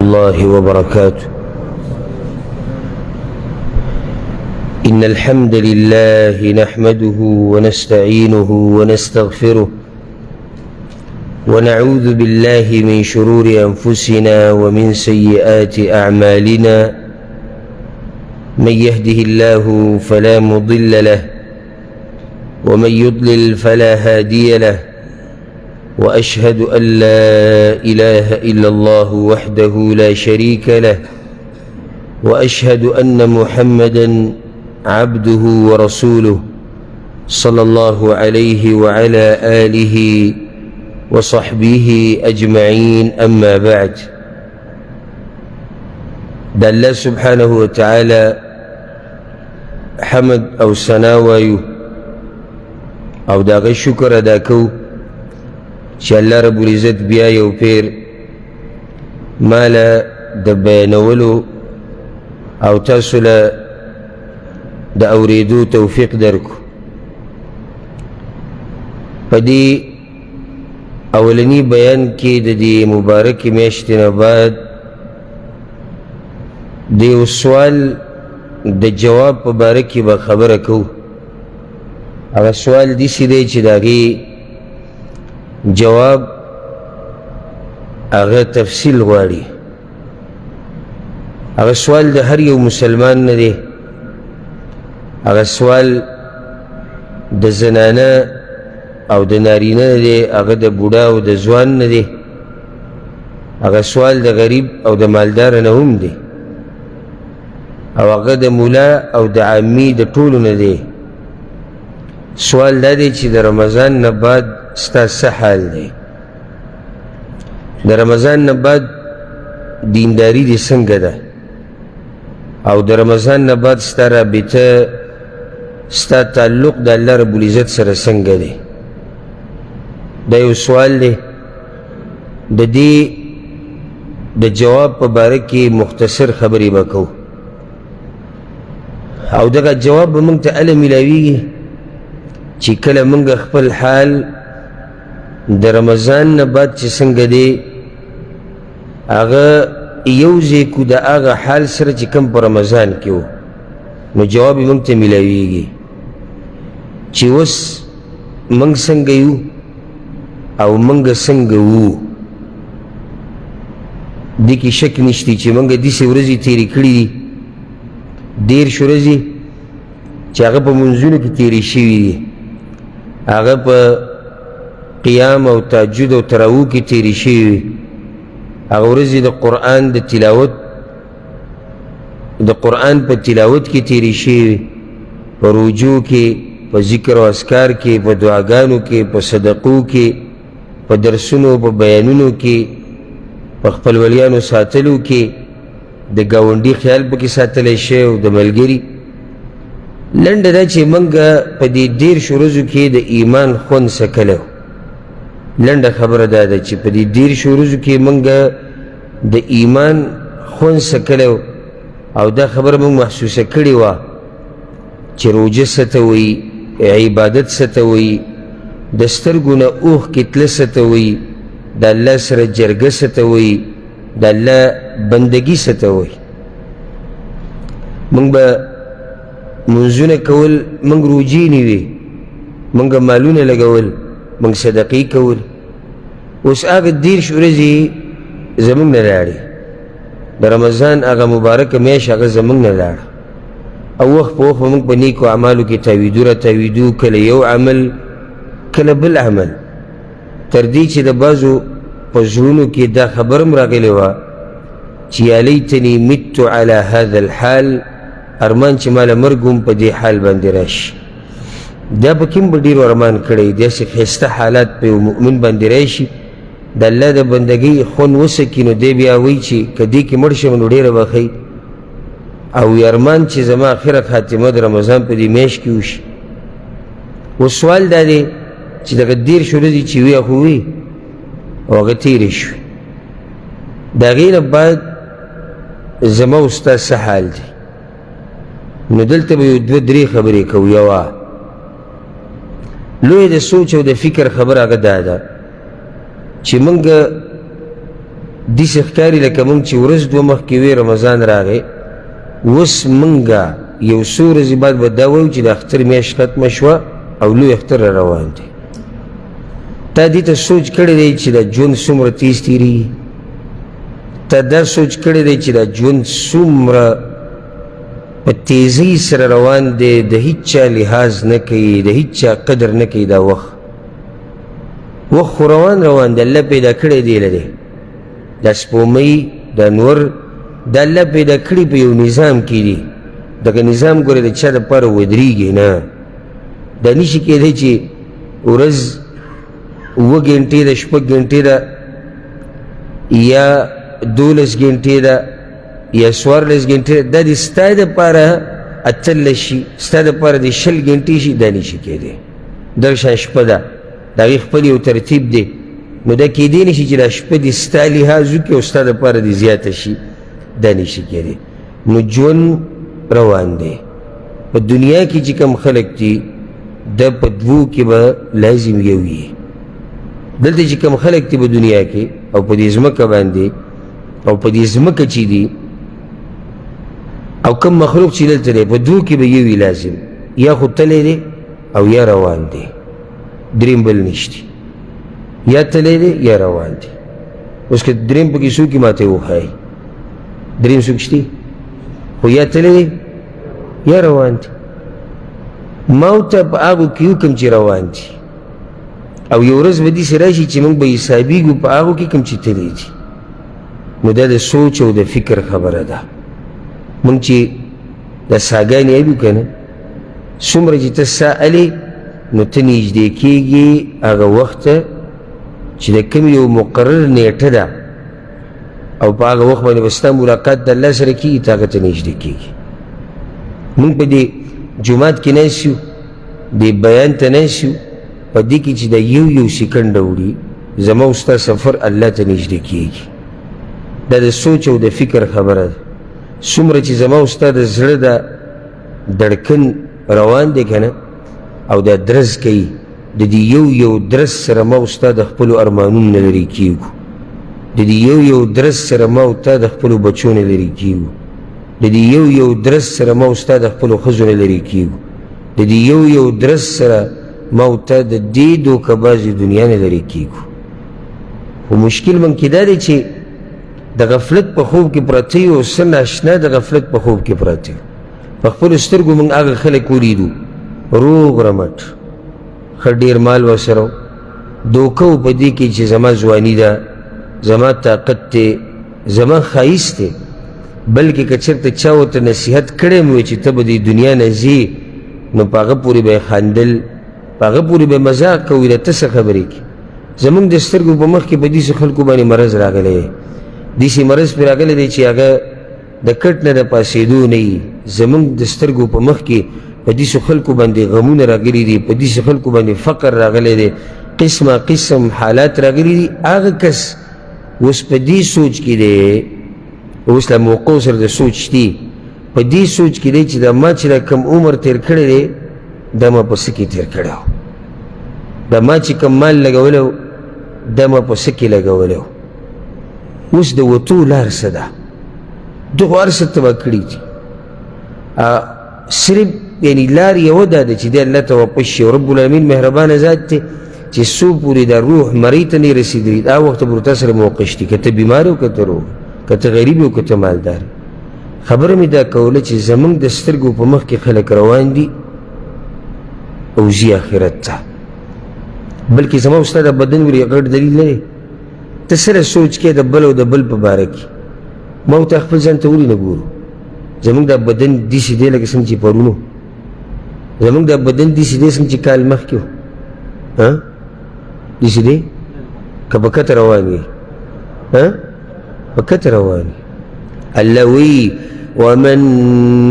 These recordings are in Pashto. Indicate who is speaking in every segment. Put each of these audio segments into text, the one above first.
Speaker 1: الله وبركاته. إن الحمد لله نحمده ونستعينه ونستغفره ونعوذ بالله من شرور أنفسنا ومن سيئات أعمالنا. من يهده الله فلا مضل له ومن يضلل فلا هادي له، وأشهد أن لا إله إلا الله وحده لا شريك له، وأشهد أن محمدًا عبده ورسوله صلى الله عليه وعلى آله وصحبه أجمعين. أما بعد، دا الله سبحانه وتعالى حمد أو ثنا وایو او داغه شکر ادا کو چې الله رب العزت بیا یو پیر مالا د بیانولو او تاسو له د اوریدو توفیق درکو. په دې اولنی بیان کې د دې مبارکې میاشتې نه بعد د یو سوال د جواب په باره کې به خبره کوو. هغه سوال داسې دی چې د هغې جواب هغه تفصیل غواړي. هغه سوال د هر یو مسلمان نه دی. هغه سوال د زنانه او د نارینه نه دی، هغه د بوډا او د ځوان نه دی. هغه سوال د غریب او د مالدار نه هم دی، او هغه د مولا او د عامي د ټولو نه دی. سوال دا دی چې د رمضان نه بعد ستا څه حال دی؟ د رمضان نه بعد دینداری دې څنګه ده؟ او د رمضان نه بعد ستا رابطه، ستا تعلق د الله رب العزت سره څنګه دی؟ دا یو سوال دی. د دې د جواب په باره کې مختصر خبرې به کوو، او دغه جواب به موږ ته هله میلاویږي چې کله موږ خپل حال د رمضان نه بعد چې څنګه دی هغه یو ځای کو د هغه حال سره چې کوم په رمضان کې و، نو جواب یې موږ ته میلاویږي چې اوس موږ څنګه یو او موږ څنګه وو. دې کې شک نشتی چې موږ داسې ورځې تېرې کړي دي، 13 ورځې چې هغه په منځونو کې تېرې شوي دي، هغه په قیام او تهجد او تراویح کې تېرې شوي وي. هغه ورځې د قرآن د تلاوت، د قرآن په تلاوت کې تېرې شوي وي، په روجو کې، په ذکر او اذکار کې، په دعاګانو کې، په صدقو کې، په درسونو، په بیانونو کې، په خپل ولیانو ساتلو کې، د ګاونډي خیال پکې ساتلی شی او د ملګري. لنډه دا چې موږ په دې 13 ورځو کې د ایمان خوند څکلی و. لنډه خبره دا ده چې په دې 13 ورځو کې موږ د ایمان خوند څکلی و، او دا خبره موږ محسوسه کړې وه چې روژه څه ته وایي، عبادت څه ته وایي، د سترګو نه اوښکې تله څه ته وایي، د الله سره جرګه څه ته وایي، د الله بندګي څه ته وایي. موږ به منځونه کول، موږ روجې نیوې، موږ مالونه لګول، موږ صدقې کول. اوس هغه 13 ورځې زموږ نه لاړې، د رمضان هغه مبارکه میاشت هغه زموږ نه لاړه، او وخت په وخت به موږ په نیکو اعمالو کې تاویدو راتاویدو، کله یو عمل کله بل عمل، تر دې چې د بعضو په زړونو کې دا خبره هم راغلې وه چې یا لیتني مت علی هذا الحال، ارمان چې ماله مرګ هم په دې حال باندې راشي. دا پکې هم به ډېرو ارمان کړی، داسې ښایسته حالات په یو مؤمن باندې راشي، د الله د بندګۍ خوند وسکي، نو دی بیا وایي چې که دې کې مړ شم نو ډېره به ښه، او وي ارمان چې زما آخره خاتمه د رمضان په دې میاشت کې وشي. اوس سوال دا دی چې دغه 13 ورځې چې وي خو وي او هغه تېرې شوې، د هغې نه بعد زما او ستا څه حال دی؟ نو دلته به یو 2-3 خبرې کوو. یوه لوی د سوچ او د فکر خبر هغه دا ده چې موږ داسې ښکاري لکه موږ چې ورځ دوه مخکې وې رمضان راغی، اوس موږ یو څو ورځې بعد به دا وایو چې د اختر میاشت ختمه شوه او لوی اختر را روان دی. تا دې ته سوچ کړی دی چې دا ژوند څومره تیز تېرېږي؟ تا دا سوچ کړی دی چې دا ژوند څومره په تیزۍ سره روان دی، د هیچ چا لحاظ نه کوي، د هیچ چا قدر نه کوي دا وخت. وخت خو روان دی، الله پیدا کړی دی له دی. دا سپومۍ، دا نور، دا الله پیدا کړي په یو نظام کې دي. دغه نظام ګورې د چا دپاره ودرېږي نه. دا نشي کېدی چې ورځ 7 ګنټې ده، 6 ګنټې ده، یا 12 ګنټې ده، یا 14 ګنټې ده. دا دې ستا دپاره 18 شي، ستا دپاره دې 20 ګنټې شي، دا نشي کېدی. دغه شان شپه ده، د هغې خپل یو ترتیب دی. نو دا کېدی نشي چې دا شپه دې ستا لحاظ وکړي او ستا دپاره دې زیاته شي، دا نشي کېدی. نو ژوند روان دی. په دنیا کې چې کوم خلک دي دا په دوو کې به لازم یو وي. دلته چې کوم خلک دي په دنیا کې او په دې ځمکه باندې او په دې ځمکه چې دي او کوم مخلوق چې دلته دی، په دوو کې به یو وي لازم. یا خو تلی دی او یا روان دی، دریم بل نشتی. یا تلی دی یا روان دی. اوس که دریم پکې څوک یې ماته وښایي، دریم څوک شته؟ خو یا تلی دی یا روان دی. موت په هغو کې یو کوم چې روان دي، او یو ورځ به داسې راشي چې موږ به حسابېږو په هغو کې کوم چې تللی دي. نو دا د سوچ او د فکر خبره ده. موږ چې دا ساګانې الو که نه، څومره چې ته ساه الې نو ته نږدې کېږي هغه وخت ته چې د کوم یو مقرر نیټه ده او په هغه وخت باندې به ستا ملاقات د الله سره کېږي، ته هغه ته نږدې کېږي. موږ په دې جومات کې ناست یو، دې بیان ته ناست یو، په دې کې چې د یو سیکنډه وړي زما او ستا سفر الله ته نږدې کېږي. دا د سوچ او د فکر خبره ده. څومره چې زما او ستا د زړه د دړکن روان دی که نه، او دا درز کوي، د دې یو درز سره ما او ستا د خپلو ارمانونو نه لرې کېږو. د دې یو درز سره ما او تا د خپلو بچو نه لرې کېږو. د دې یو درز سره ما او ستا د خپلو ښځو نه لرې کېږو. د دې یو درز سره ما او تا د دې دوکهبازې دنیا نه لرې کېږو. خو مشکل من کې دا دی چې د غفلت په خوب کې پراته یو، او څه ناشنا د غفلت په خوب کې پراته یو. په خپلو سترګو موږ هغه خلک ولیدو روغ رمټ، ښه ډېر مال ورسره و، دوکه و په دې کې چې زما ځواني ده، زما طاقت دی، زما ښایست دی. بلکې که چېرته چا ورته نصیحت کړی مو چې ته به د دنیا نه ځې، نو په هغه پورې به یې خندل، په هغه پورې به یې مذاق کوي. د ته څه خبرې کې؟ زموږ د سترګو په مخ کې په داسې خلکو باندې مرض راغلی دی، داسې مرض پرې راغلی دی چې هغه د کټ نه د پاسېدو نه وي. زموږ د سترګو په مخ کې په داسې خلکو باندې غمونه راغلي دي، په داسې خلکو باندې فقر راغلی دی، قسمه قسم حالات راغلي دي. هغه کس اوس په دې سوچ کې دی، اوس له موقع سره د سوچ دی، په دې سوچ کې دی چې دا ما چې دا کم عمر تېر کړی دی دا ما په څه کې تېر کړی و، دا ما چې کم مال لګولی و دا ما په څه کې لګولی و. اوس د وتو لار څه ده؟ دغو هر څه تباه کړي دي. صرف یعنې لار یوه دا ده چې دی الله ته واپس شي. او رب العالمین مهربانه ذات دی چې څو پورې دا روح مرۍ ته نه رسېدلي، دا وخت به ورته سره موقع شي، که ته بیمار او که ته روغ، که ته غریب او که ته مالدار. خبره مې دا کوله چې زموږ د سترګو په مخ کې خلک روان دي او ځي آخرت ته. بلکې زما او ستا د بدن ور غټ دلیل نه دی. ته سره سوچ کې د بل او د بل په باره کې ما ورته خپل ځان ته ولې نه ګورو؟ زموږ دا بدن داسې دی لکه څنګه چې پرونو، زموږ دا بدن داسې دی څنګه چې کال مخکې و. داسې دی که په کته روان وي، په کته روان وي. الله وی ومن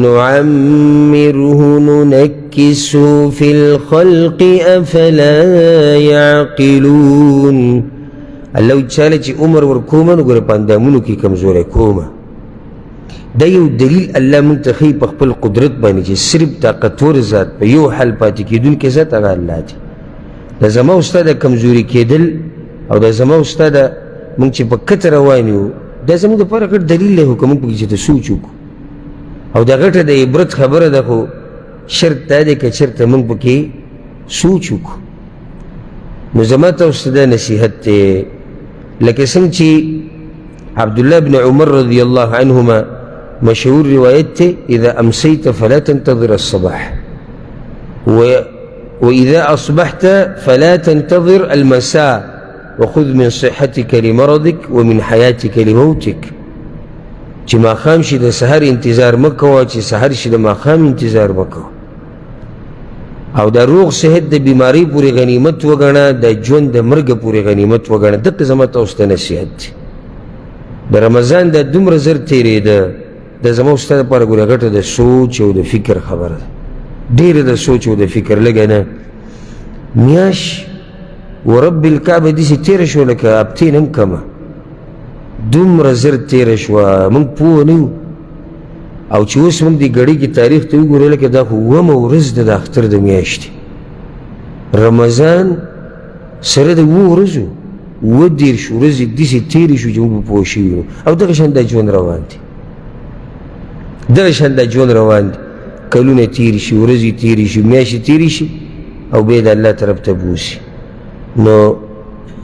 Speaker 1: نعمره ننكسه في الخلق افلا يعقلون. الله چاله چې عمر ورکومه نو ګوره په اندامونو کې کمزوری کومه. دا یو دلیل الله مونږ ته ښیي په خپل قدرت باندې چې صرف طاقتور ذات په یو حال پاتې کېدونکی ذات هغه الله دی. د زما او ستا د کمزوري کېدل او د زما او ستا د مونږ چې په کته روان یو دا زموږ دپاره ګډ دلیل دی خو که مونږ پکې چې ته سوچ وکړو او دا غټه د عبرت خبره ده خو شرط دا دی که چېرته مونږ پکې سوچ وکړو نو زما تاسو ته دا نصیحت دی لکه څنګه چې عبدالله بن عمر رضی الله عنهما مشهور روایت ته اذا امسیت فلا تنتظر الصباح واذا اصبحت فلا تنتظر المساء وخذ من صحتك لمرضك ومن حياتك لموتك چې ماښام شي د سحر انتظار مه کوه چې سحر شي د ماښام انتظار مه کوه او دا روغ صحت د بیمارۍ پورې غنیمت وګڼه د ژوند د مرګه پورې غنیمت وګڼه دقه زما تاسو ته نصیحت دی د رمضان دا دومره زر تېرېده دا زما ستا دپاره ګوره غټه د سوچ او د فکر خبره ده ډېره د سوچ او د فکر لږه نه میاشت ورب الکعبه داسې تېره شوه لکه ابتین هم کمه دومره زر تېره شوه موږ پوه نه یو او چې اوس موږ دې ګړۍ کې تاریخ ته وګورو لکه دا خو اوومه ورځ ده د اختر د میاشتې رمضان سره د اووه ورځو اووه دېرش ورځې داسې تېرې شو چې موږ به پوه شوي یو او دغه شان دا ژوند روان دی دغه شان دا ژوند روان دی کلونه تېرې شي ورځې تېرې شي میاشتې تېرې شي او بیا د الله طرف ته بوسي نو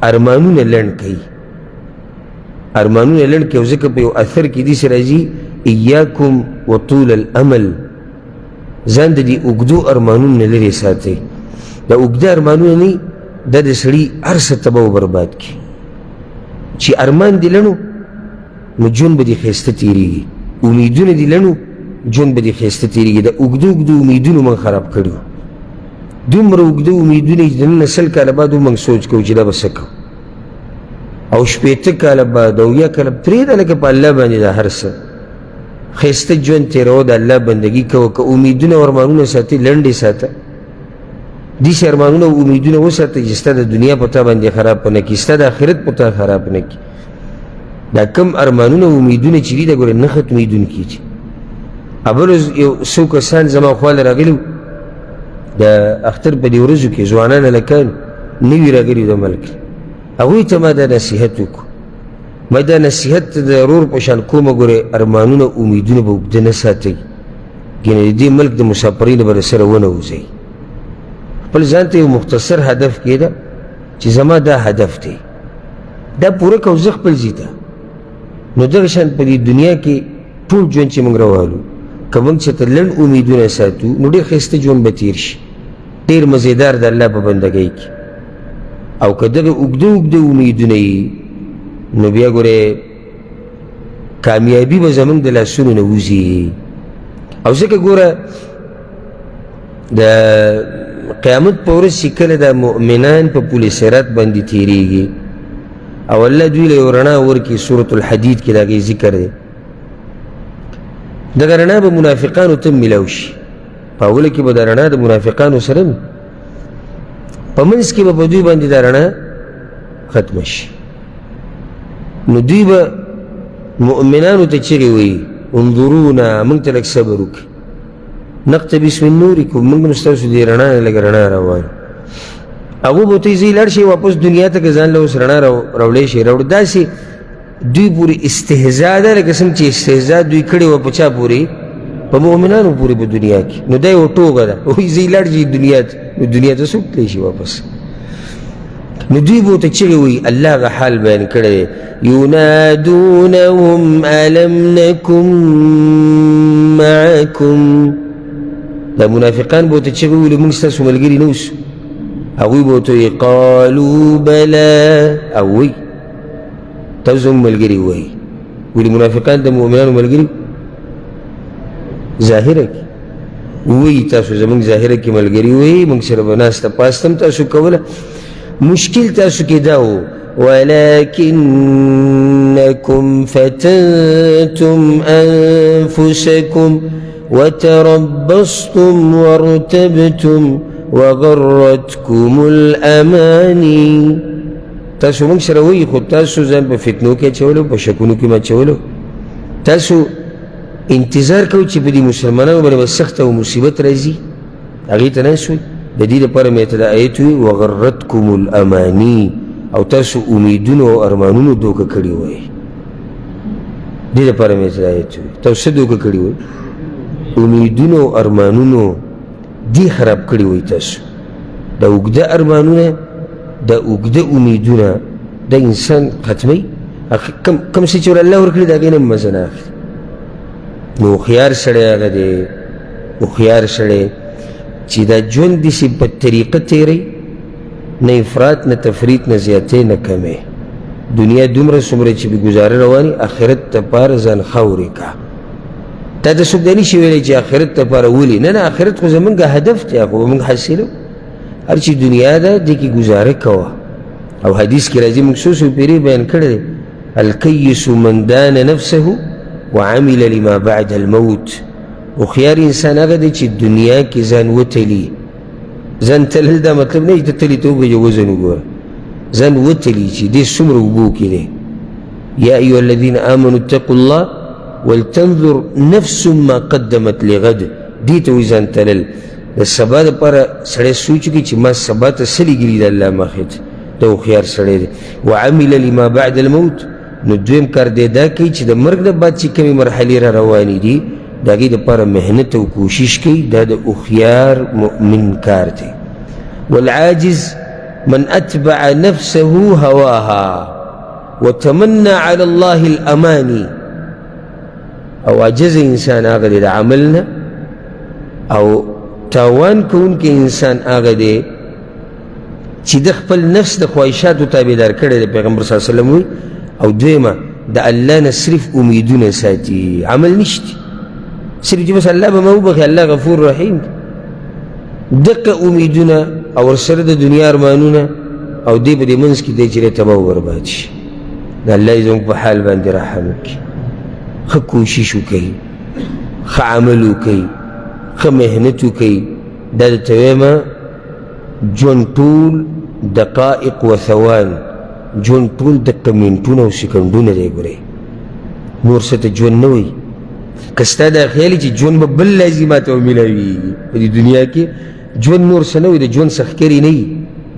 Speaker 1: ارمانونه لنډ کوي ارمانونه لنډ کوي او ځکه په یو اثر کې داسې راځي ایاکم وطول الامل ځان د دې اوږدو ارمانونو نه لرې ساتئ دا اوږده ارمانونه نه دا د سړي هر څه تباه و برباد کړي چې ارمان دې لنډ نو ژوند به دې ښایسته تېرېږي امیدونه دې لنډ ژوند به دې ښایسته تېرېږي د اوږدو اوږدو امیدونو موږ خراب کړي وو دومره اوږده امیدونه چې د نن 100 کاله بعد موږ سوچ کوو چې دا به څه کوو او 80 کاله بعد او 1 کاله پرېږده لکه په الله باندې دا هر څه ښایسته ژوند تېروه د الله بندګي کوه که امیدونه او ارمانونه ساتي لنډې ساته داسې ارمانونه او امیدونه وساته چې ستا د دنیا په تا باندې خراب نه کړي ستا د آخرت په تا خراب نه کړي دا کم ارمانونه او امیدونه چې دي دا ګوره نه ختمېدونکي دي بل یو څو کسان زما خواله راغلي د اختر په دې ورځو کې ځوانان هلکان نوي راغلي د ملک هغوی ته ما دا نصیحت وکړو ما دا نصیحت د ورور په شان کومه ګورې ارمانونه امیدونه به اوږده نه ساتئ ګینه د دې ملک د مسافرینو به د سره ونوځئ خپل ځان ته یو مختصر هدف کېږده چې زما دا هدف دی دا پوره کو زه خپل ځي ته نو دغه شان په دې دنیا کې ټول ژوند چې موږ روالو که موږ چېرته لنډ امیدونه ساتو نو ډېر ښایسته ژوند به تېر شي ډېر مزېدار د الله په بندګۍ کې او که دغه اوږده اوږده امیدونه یي نو بیا ګورې کامیابي به زموږ د لاسونو نه وځي او ځکه ګوره د قیامت په ورځ چې کله دا مؤمنان په پل صراط باندې تېرېږي او الله دوی له یو رڼا ورکړي سورة الحدید کې د هغې ذکر دی دغه رڼا به منافقانو ته میلاو شي په اوله کې به دا رڼا د منافقانو سره وي په منځ کې به په دوی باندې دا رڼا ختمه شي نو دوی به مؤمنانو ته چغې وایي انظرونا موږ ته لږ صبر وکړي نقتبس من نورکم موږ نو ستاسو دې رڼا نه لږ رڼا راوایو هغوی به ورته وایي ځئ لاړ شئ واپس دنیا ته که ځان له اوس رڼا راوړی شئ راوړو داسې دوی پورې استهزا ده لکه څنګه چې استهزا دوی کړې وه په چا پورې په مؤمنانو پورې په دنیا کې نو دا یوه ټوکه ده وایي ځئ لاړ شئ دنیا ته نو دنیا ته څوک تللی شي واپس نو دوی به ورته چغې وایي الله هغه حال بیان کړی دی ینادونهم الم نکن معکم دا منافقان به ورته چغې ویلو موږ ستاسو ملګري نه اوسو هغوی به ورته وایي قالو بلا او وایي تاسو زموږ ملګري وایي ولې منافقان د مؤمنانو ملګري ظاهره کې وایي تاسو زموږ ظاهره کې ملګري وایي موږ سره به ناسته پاسته هم تاسو کوله مشکل تاسو کې دا و ولكنكم فتنتم أنفسكم وتربصتم وارتبتم وغرتكم الأماني تاسو موږ سره وایي خو تاسو ځان په فتنو کې اچولو په شکونو کې مه اچولو تاسو انتظار کوئ چې په دې مسلمانانو باندې به سخته او مصیبت راځي هغې ته ناست وئ د دې لپاره مې ته دا آیت وي وغرتکم الاماني او تاسو امیدونو او ارمانونو دوکه کړي وای. دې لپاره مې آیت وي تاسو دوکه کړي وای، امیدونو او ارمانونو دی خراب کړي وای تاسو. دا اوږده ارمانونه دا اوږده امیدونه د انسان ختموي. کم څه چې الله ورکړي د هغې نه مزه نه اخلي. نو هوښیار سړی هغه دی، هوښیار سړی چې دا ژوند داسې په طریقه تېروي، نه افراط نه تفریط نه زیاتۍ نه کمی. دنیا دومره څومره چې بې ګزاره رواني، آخرت دپاره ځان خاورې کا. تا ته څوک دا نشي ویلی چې آخرت دپاره ولې، نه نه آخرت خو زمونږ هدف دی، هغه به مونږ حاصلو. هر چې دنیا ده دې کې ګزاره کوه. او حدیث کې راځي، موږ څو څو پیرې بیان کړی دی، الکیس من دان نفسه وعمل لما بعد الموت. هوښیار انسان هغه دی چې دنیا کې ځان وتلي. ځان تلل دا مطلب نه چې ته تلي ته وګورې وزن وګوره، ځان وتلي چې دې څومره اوبو کې دی. یا ایها الذین آمنوا اتقوا الله ولتنظر نفس ما قدمت لغد. دې ته وایي ځان تلل. د سبا دپاره سړی سوچ وکړي چې ما سبا ته څه لیږلي د الله مخې ته. دا هوښیار سړی دی. وعمل لما بعد الموت. نو دویم کار دی دا کوي چې د مرګ نه بعد چې کومې مرحلې را روانې دي د هغې دپاره محنت او کوشش کوي. دا د هوښیار مؤمن کار دی. والعاجز من اتبع نفسه هواها وتمنى على الله الاماني. او عجز انسان هغه دی د عمل نه، او تاوان کوونکی انسان هغه دی چې د خپل نفس د خواهشاتو تابعدار کړی دی. پیغمبر صلی الله علیه وسلم وایي. او دویمه د الله نه صرف امیدونه ساتي، عمل نشته، صرف چې بس الله به ما وبخي، الله غفور رحیم. دقه امیدونه او ورسره د دنیا ارمانونه، او دی په دې منځ کې دی چې دی تباه و برباد شي. د الله زموږ په حال باندې رحم وکړي. ښه کوشش وکوئ، ښه عمل وکوئ، ښه محنت وکوئ. دا درته وایم ژوند ټول دقائق و ثوان، ژوند ټول دقه منټونه او سکندونه دی. ګورئ نور څه ته ژوند نه وایي. که ستا دا خیال چې ژوند به بل لازمات او میلاویږي په دې دنیا کې، ژوند نور څه نه وي، د ژوند سختکري نه وي،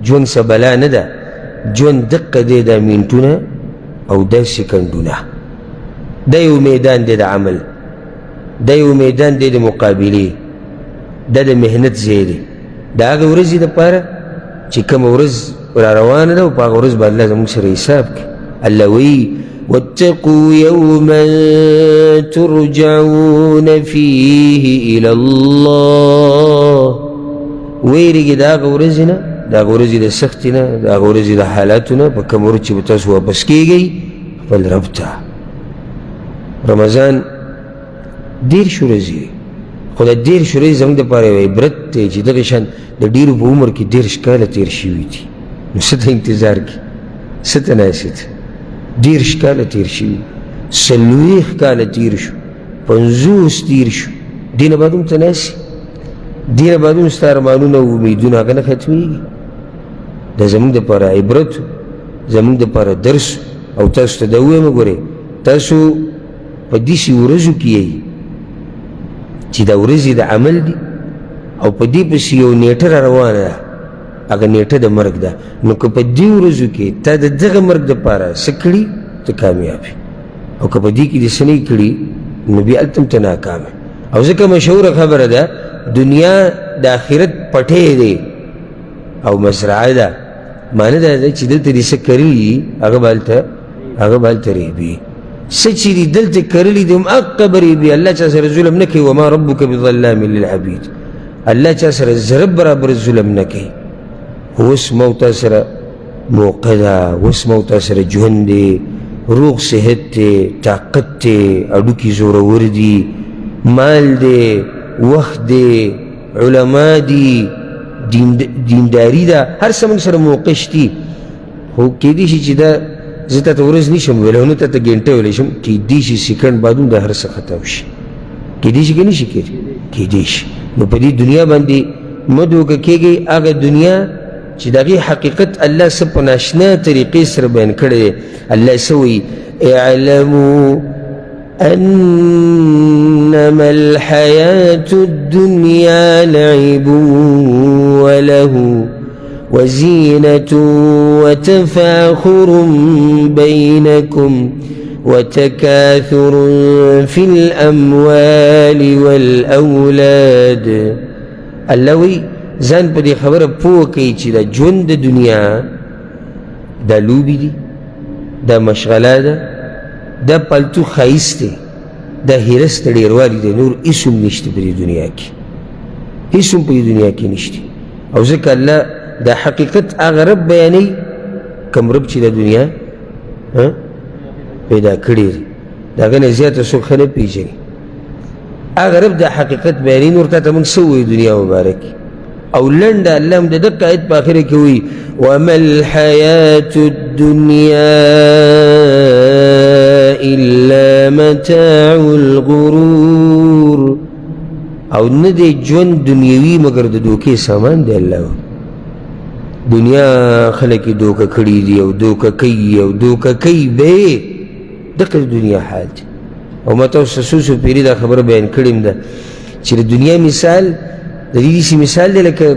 Speaker 1: ژوند څه بلا نه ده. ژوند دقه دی دا منټونه او دا سکندونه. دا یو میدان دی د عمل، دا یو میدان دی د مقابلې، دا د محنت ځای دی. د هغه ورځې دپاره چې کومه ورځ را روانه ده، او په هغه ورځ به الله زموږ سره حساب کوي. الله وایي واتقوا یوما ترجعون فیه الی الله. ویرېږئ د هغه ورځې نه، د هغه ورځې د سختې نه، د هغه ورځې د حالاتو نه، په کومه ورځ چې به تاسو واپس کېږئ خپل رب ته. رمضان 10 ورځې دی، خو دا 10 ورځې زموږ دپاره یو عبرت دی چې دغه شان د ډېرو په عمر کې 10 کاله تېر شوي دي. نو څه ته انتظار کې، څه ته ناست؟ 10 کاله تېر شوي، 40 کاله تېر شو، 50 تېر شو. دې نه بعد هم ته ناست، دې نه بعد هم ستا ارمانونه او امیدونه هغه نه ختمېږي. دا زموږ دپاره عبرت، زموږ دپاره درس. او تاسو ته دا ووایم، ګورئ تاسو په داسې ورځو کې یئ چې دا ورځې د عمل دي، او په دې پسې یو نیټه را روانه ده، هغه نیټه د مرګ ده. نو که په دې ورځو کې تا د دغه مرګ دپاره څه کړي، ته کامیاب یې. او که په دې کې دې څه نه کړي، نو بیا هلته هم ته ناکام یې. او ځکه مشهوره خبره ده، دنیا د آخرت پټی دی او مزرعه ده. معنی دا ده چې دلته دې څه کرلي هغه به هلته ریبي. څه چې دې دلته کرلي دي هم هغه به ریبي. الله چا سره ظلم نه کوي. وما ربک بظلام للعبید. الله چا سره ذره برابر ظلم نه کوي. اوس ما تا سره موقع ده، اوس ما تا سره ژوند دی، روغ صحت دی، طاقت دی، اډوکي زورور دي، مال دی، وخت دی، علما دي، دینداري ده، هر څه موږ سره موقع شتي. خو کیدای شي چې دا زه تا ته ورځ نشم ویلی، نه تا ته ګنټه ویلی شم، کیدای شي سیکنډ بعد هم دا هر څه ختم شي. کیدای شي که نه شي کیدای شي. نو په دې دنیا باندې مه دوکه کېږئ. هغه دنیا چې د هغې حقیقت الله څه په ناشنا طریقې سره بیان کړی دی. الله څه وایي؟ اعلموا انما الحیاة الدنیا لعب وله وزينة وتفاخر بينكم وتكاثر في الأموال والأولاد. الله وی ځان په دې خبره پوه کوي چې دا ژوند د دنیا دا لوبې دي، دا مشغله ده، دا پلتو ښایست دی، دا هرس د ډېروالي دی، نور هېڅ هم نشته په دې دنیا کې، هېڅ هم په دې دنیا کې نشته. او ځکه الله دا حقیقت هغه رب بیانوي کوم رب چې د دنیا پیدا کړې ده، د هغه نه زیاته څوک ښه نه پېژني. هغه رب دا حقیقت بیانوي، نور تا ته موږ څه ووایو دنیا مبارکي. او لنډه الله هم د دقه آیت په آخره کې وایي وما الحیاة الدنیا الا متاع الغرور. او نه دی ژوند دنیوي مګر د دوکې سامان دی. الله دنیا خلک یې دوکه کړي دي او دوکه کوي او دوکه کوي به دقه دنیا حال دی. او ما تاسو څو پیري دا خبره بیان کړې ده چې د دنیا مثال د دې داسې مثال دی لکه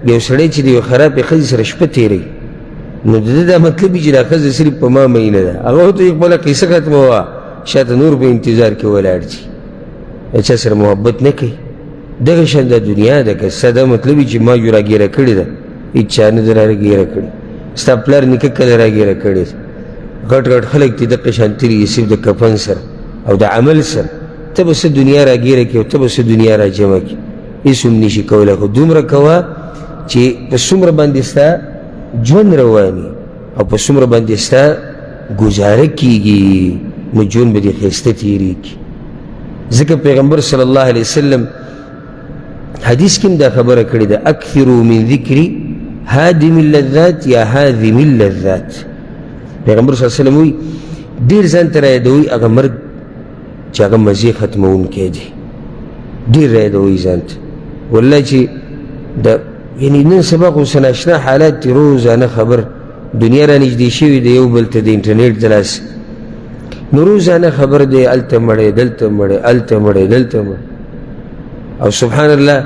Speaker 1: یو سړی چې د یو خرابې ښځې سره شپه تېروي، نو د ده دا مطلب وي چې دا ښځه صرف په ما مینه ده، هغه ورته یې خپله قیصه ختمه وه، شاته نور په انتظار کې ولاړ شي، چا سره محبت نه کوي. دغه شان دا دنیا ده، که ستا دا مطلب وي چې ما جو راګیره کړې ده، هېڅ چا نه ده راګیره کړې، ستا پلار نیکه کله راګیره کړې ده. غټ غټ خلک دې دغه شان تېرېږي صرف د کفن سره او د عمل سره. ته به څه دنیا راګیره کړې او ته به څه دنیا راجمع کړې، هېڅ هم نشي کولی. خو دومره کوه چې په څومره باندې ستا ژوند رواني او په څومره باندې ستا ګزاره کېږي، نو ژوند به دې ښایسته تېرېږي. ځکه پیغمبر صلی الله علیه وسلم حدیث کې هم دا خبره کړې ده اکثروا من ذکر هادم اللذات یا هاذم اللذات. پیغمبر صلی الله علیه وسلم وایي ډېر ځان ته رایادوئ هغه مرګ چې هغه مزې ختموونکی دی، ډېر رایادوئ ځان ته. والله چې د یعنې نن سبا خو اوس ناشنا حالات دي، روزانه خبر دنیا را نږدې شوې ده یو بل ته د انټرنېټ د لاسه، نو روزانه خبر دی هلته مړی دلته مړی هلته مړی دلته مړی. او سبحان الله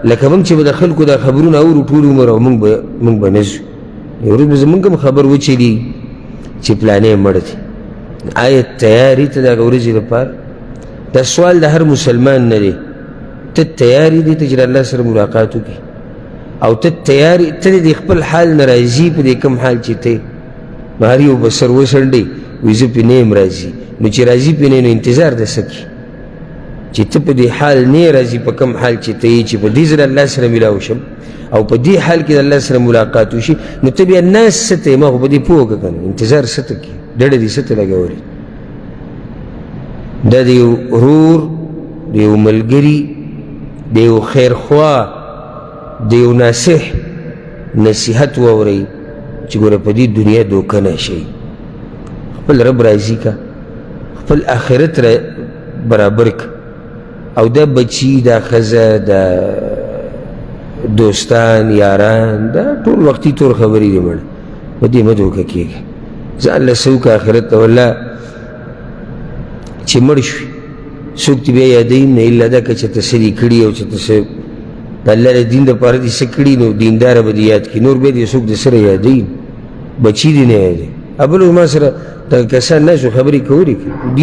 Speaker 1: لکه موږ چې به د خلکو دا خبرونه اورو ټول عمر او موږ به نه ځو، یو ورځ به زموږ هم خبر وچلي چې پلانې مړ دی. آیا تیاري ته د هغه ورځې لپاره؟ دا سوال د هر مسلمان نه دی. ته تیاري دی ته چې د الله سره ملاقات وکړي؟ او ته تیاري ته د خپل حال نه راضي په دې کوم حال چې ته نو هر یو به سر وڅنډې وایي زه پرې نه یم راضي. نو چې راضي پرې نه نو انتظار د څه کړي چې ته په دې حال نه یې راضي، په کوم حال چې ته یې چې په دې زره الله سره میلاو شم او په دې حال کې د الله سره ملاقات وشي، نو ته بیا ناس څه ته ما خو په دې پوه کړه که نه انتظار څه ته کړي، ډډه دې څه ته لګولې. دا د یو ورور، د یو ملګري، د یو خیرخوا، د یو ناصح نصیحت واورئ چې ګوره په دې دنیا دوکه نه شئ، خپل رب راضي که، خپل آخرت برابر که. او دا بچی، دا ښځه، دا دوستان، یاران، دا ټول وختي تور خبرې دي مړه، په دې مه دوکه کېږه. ځان له څه وکړه آخرت ته. والله چې مړ شوي څوک دې بیا یادوي نه الا دا که چېرته څه دې کړي او چېرته څه د الله د دین دپاره دې څه کړي نو دینداره به دې یاد کړي، نور بیا دې څوک دې سره یادوي، بچي دې نه یادوي. بل ما سره دغه کسان ناستو خبرې کولې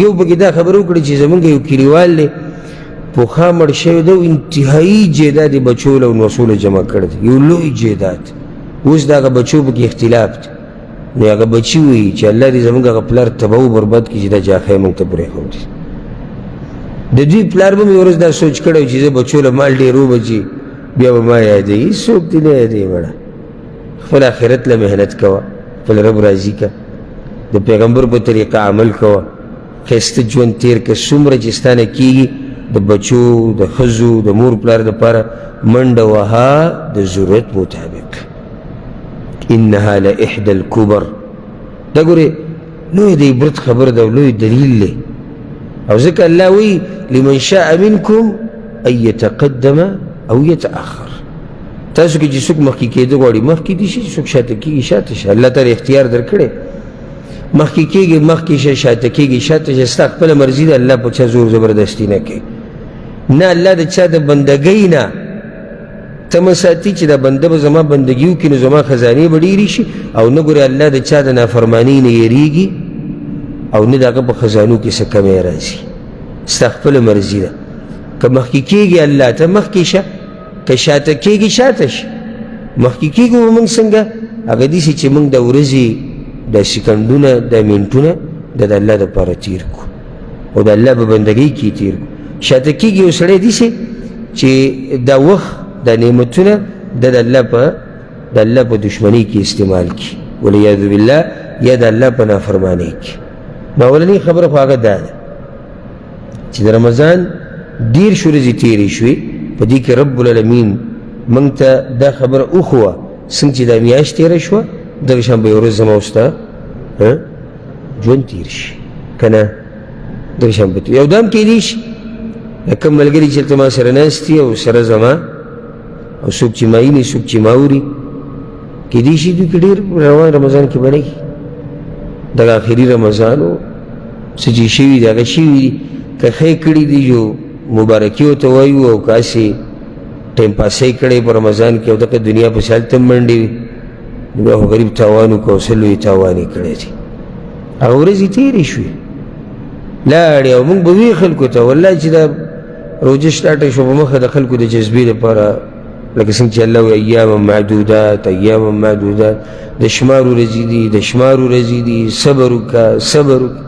Speaker 1: یو پکې دا خبره وکړه چې زمونږ یو کلیوال دی پوخا مړ شوی ده، انتهایي جیداد یې بچو له نوسو له جمع کړی دی، یو لوی جیداد. اوس د هغه بچو پکې اختلاف دی، نو هغه بچي وایي چې الله دې زمونږ هغه پلار تباه و برباد کړي چې دا جاښی مونږ ته پرېښودي. د دوی پلار به مې ورځ دا سوچ کړی چې زه بچو له مال ډېر وبچي بیا به ما یادوي، هېڅوک دې نه یادوي مړه. خپل آخرت له محنت کوه، خپل رب راضي که، د پیغمبر په طریقه عمل کوه، ښایسته ژوند تېر که. څومره چې ستا نه کېږي د بچو، د ښځو، د مور پلار دپاره منډه وها د ضرورت مطابق. انها لاحدى الکبر. دا ګورې لوی د عبرت خبر ده او لوی دلیل دی. او ځکه الله وایي لمن شاء منکم ان یتقدم او یتأخر. تاسو کې چې څوک مخکې کېده غواړي مخکې دي شي، څوک شاته کېږي شاته شه. الله تعالی اختیار درکړی، مخکې کېږي مخکې شه، شاته کېږي شاته شه، ستا خپله مرضي ده، الله په چا زور زبردستي نه کوي. نه الله د چا د بندګۍ نه تمه ساتي چې دا بنده به زما بندګي وکړي نو زما خزانې به ډېرې شي او نه ګورې الله د چا د نافرمانۍ نه یېرېږي او نه د هغه په خزانو کې څه کمی راځي ستا خپله مرضي ده که مخکې کېږي الله ته مخکې شه که شاته کېږي شاته شه مخکې کېږو به موږ څنګه هغه داسې چې موږ د ورځې د سکندونه د منټونه د الله دپاره تېر کړو او د الله په بندګۍ کې تېر کړو شاته کېږي یو سړی داسې چې دا وخت دا نعمتونه د الله په دشمنۍ کې استعمال کړي والعیاذ بالله یا د الله په نافرمانۍ کې نو اولنۍ خبره خو هغه دا ده چې د رمضان دېرش ورځې تېرې شوې په دې کې رب العالمین موږ ته دا خبره وښوه څنګه چې دا میاشت تېره شوه دغه شان به یو ورځ زما او ستا ژوند تېر شي که نه دغه شان به یو دا هم کیدی شي کوم ملګري چې هلته ما سره ناست دي او سره زما او څوک چې ما ویني څوک چې ما اوري کیدی شي دوی کې ډېر روان رمضان کې به نه وي دغه آخري رمضان و څه چې شوي دي هغه شوي دي که ښې کړي دي جو مبارکي ورته وایو او که هسې ټایم پاسۍ کړی په رمضان کې او دغه دنیا پسې هلته هم منډې وي نو بیا خو غریب تاوان وکړو او څه لوی تاوان یې کړی دی هغه ورځې تېرې شوې لاړې او موږ به وی خلکو ته والله چې دا روژه سټارټه شوه په مخه د خلکو د جذبې لپاره لکه څنګه چې الله وایي ایاما معدودات د شمار ورځې دي د شمار ورځې دي صبر وکړه صبر وکړه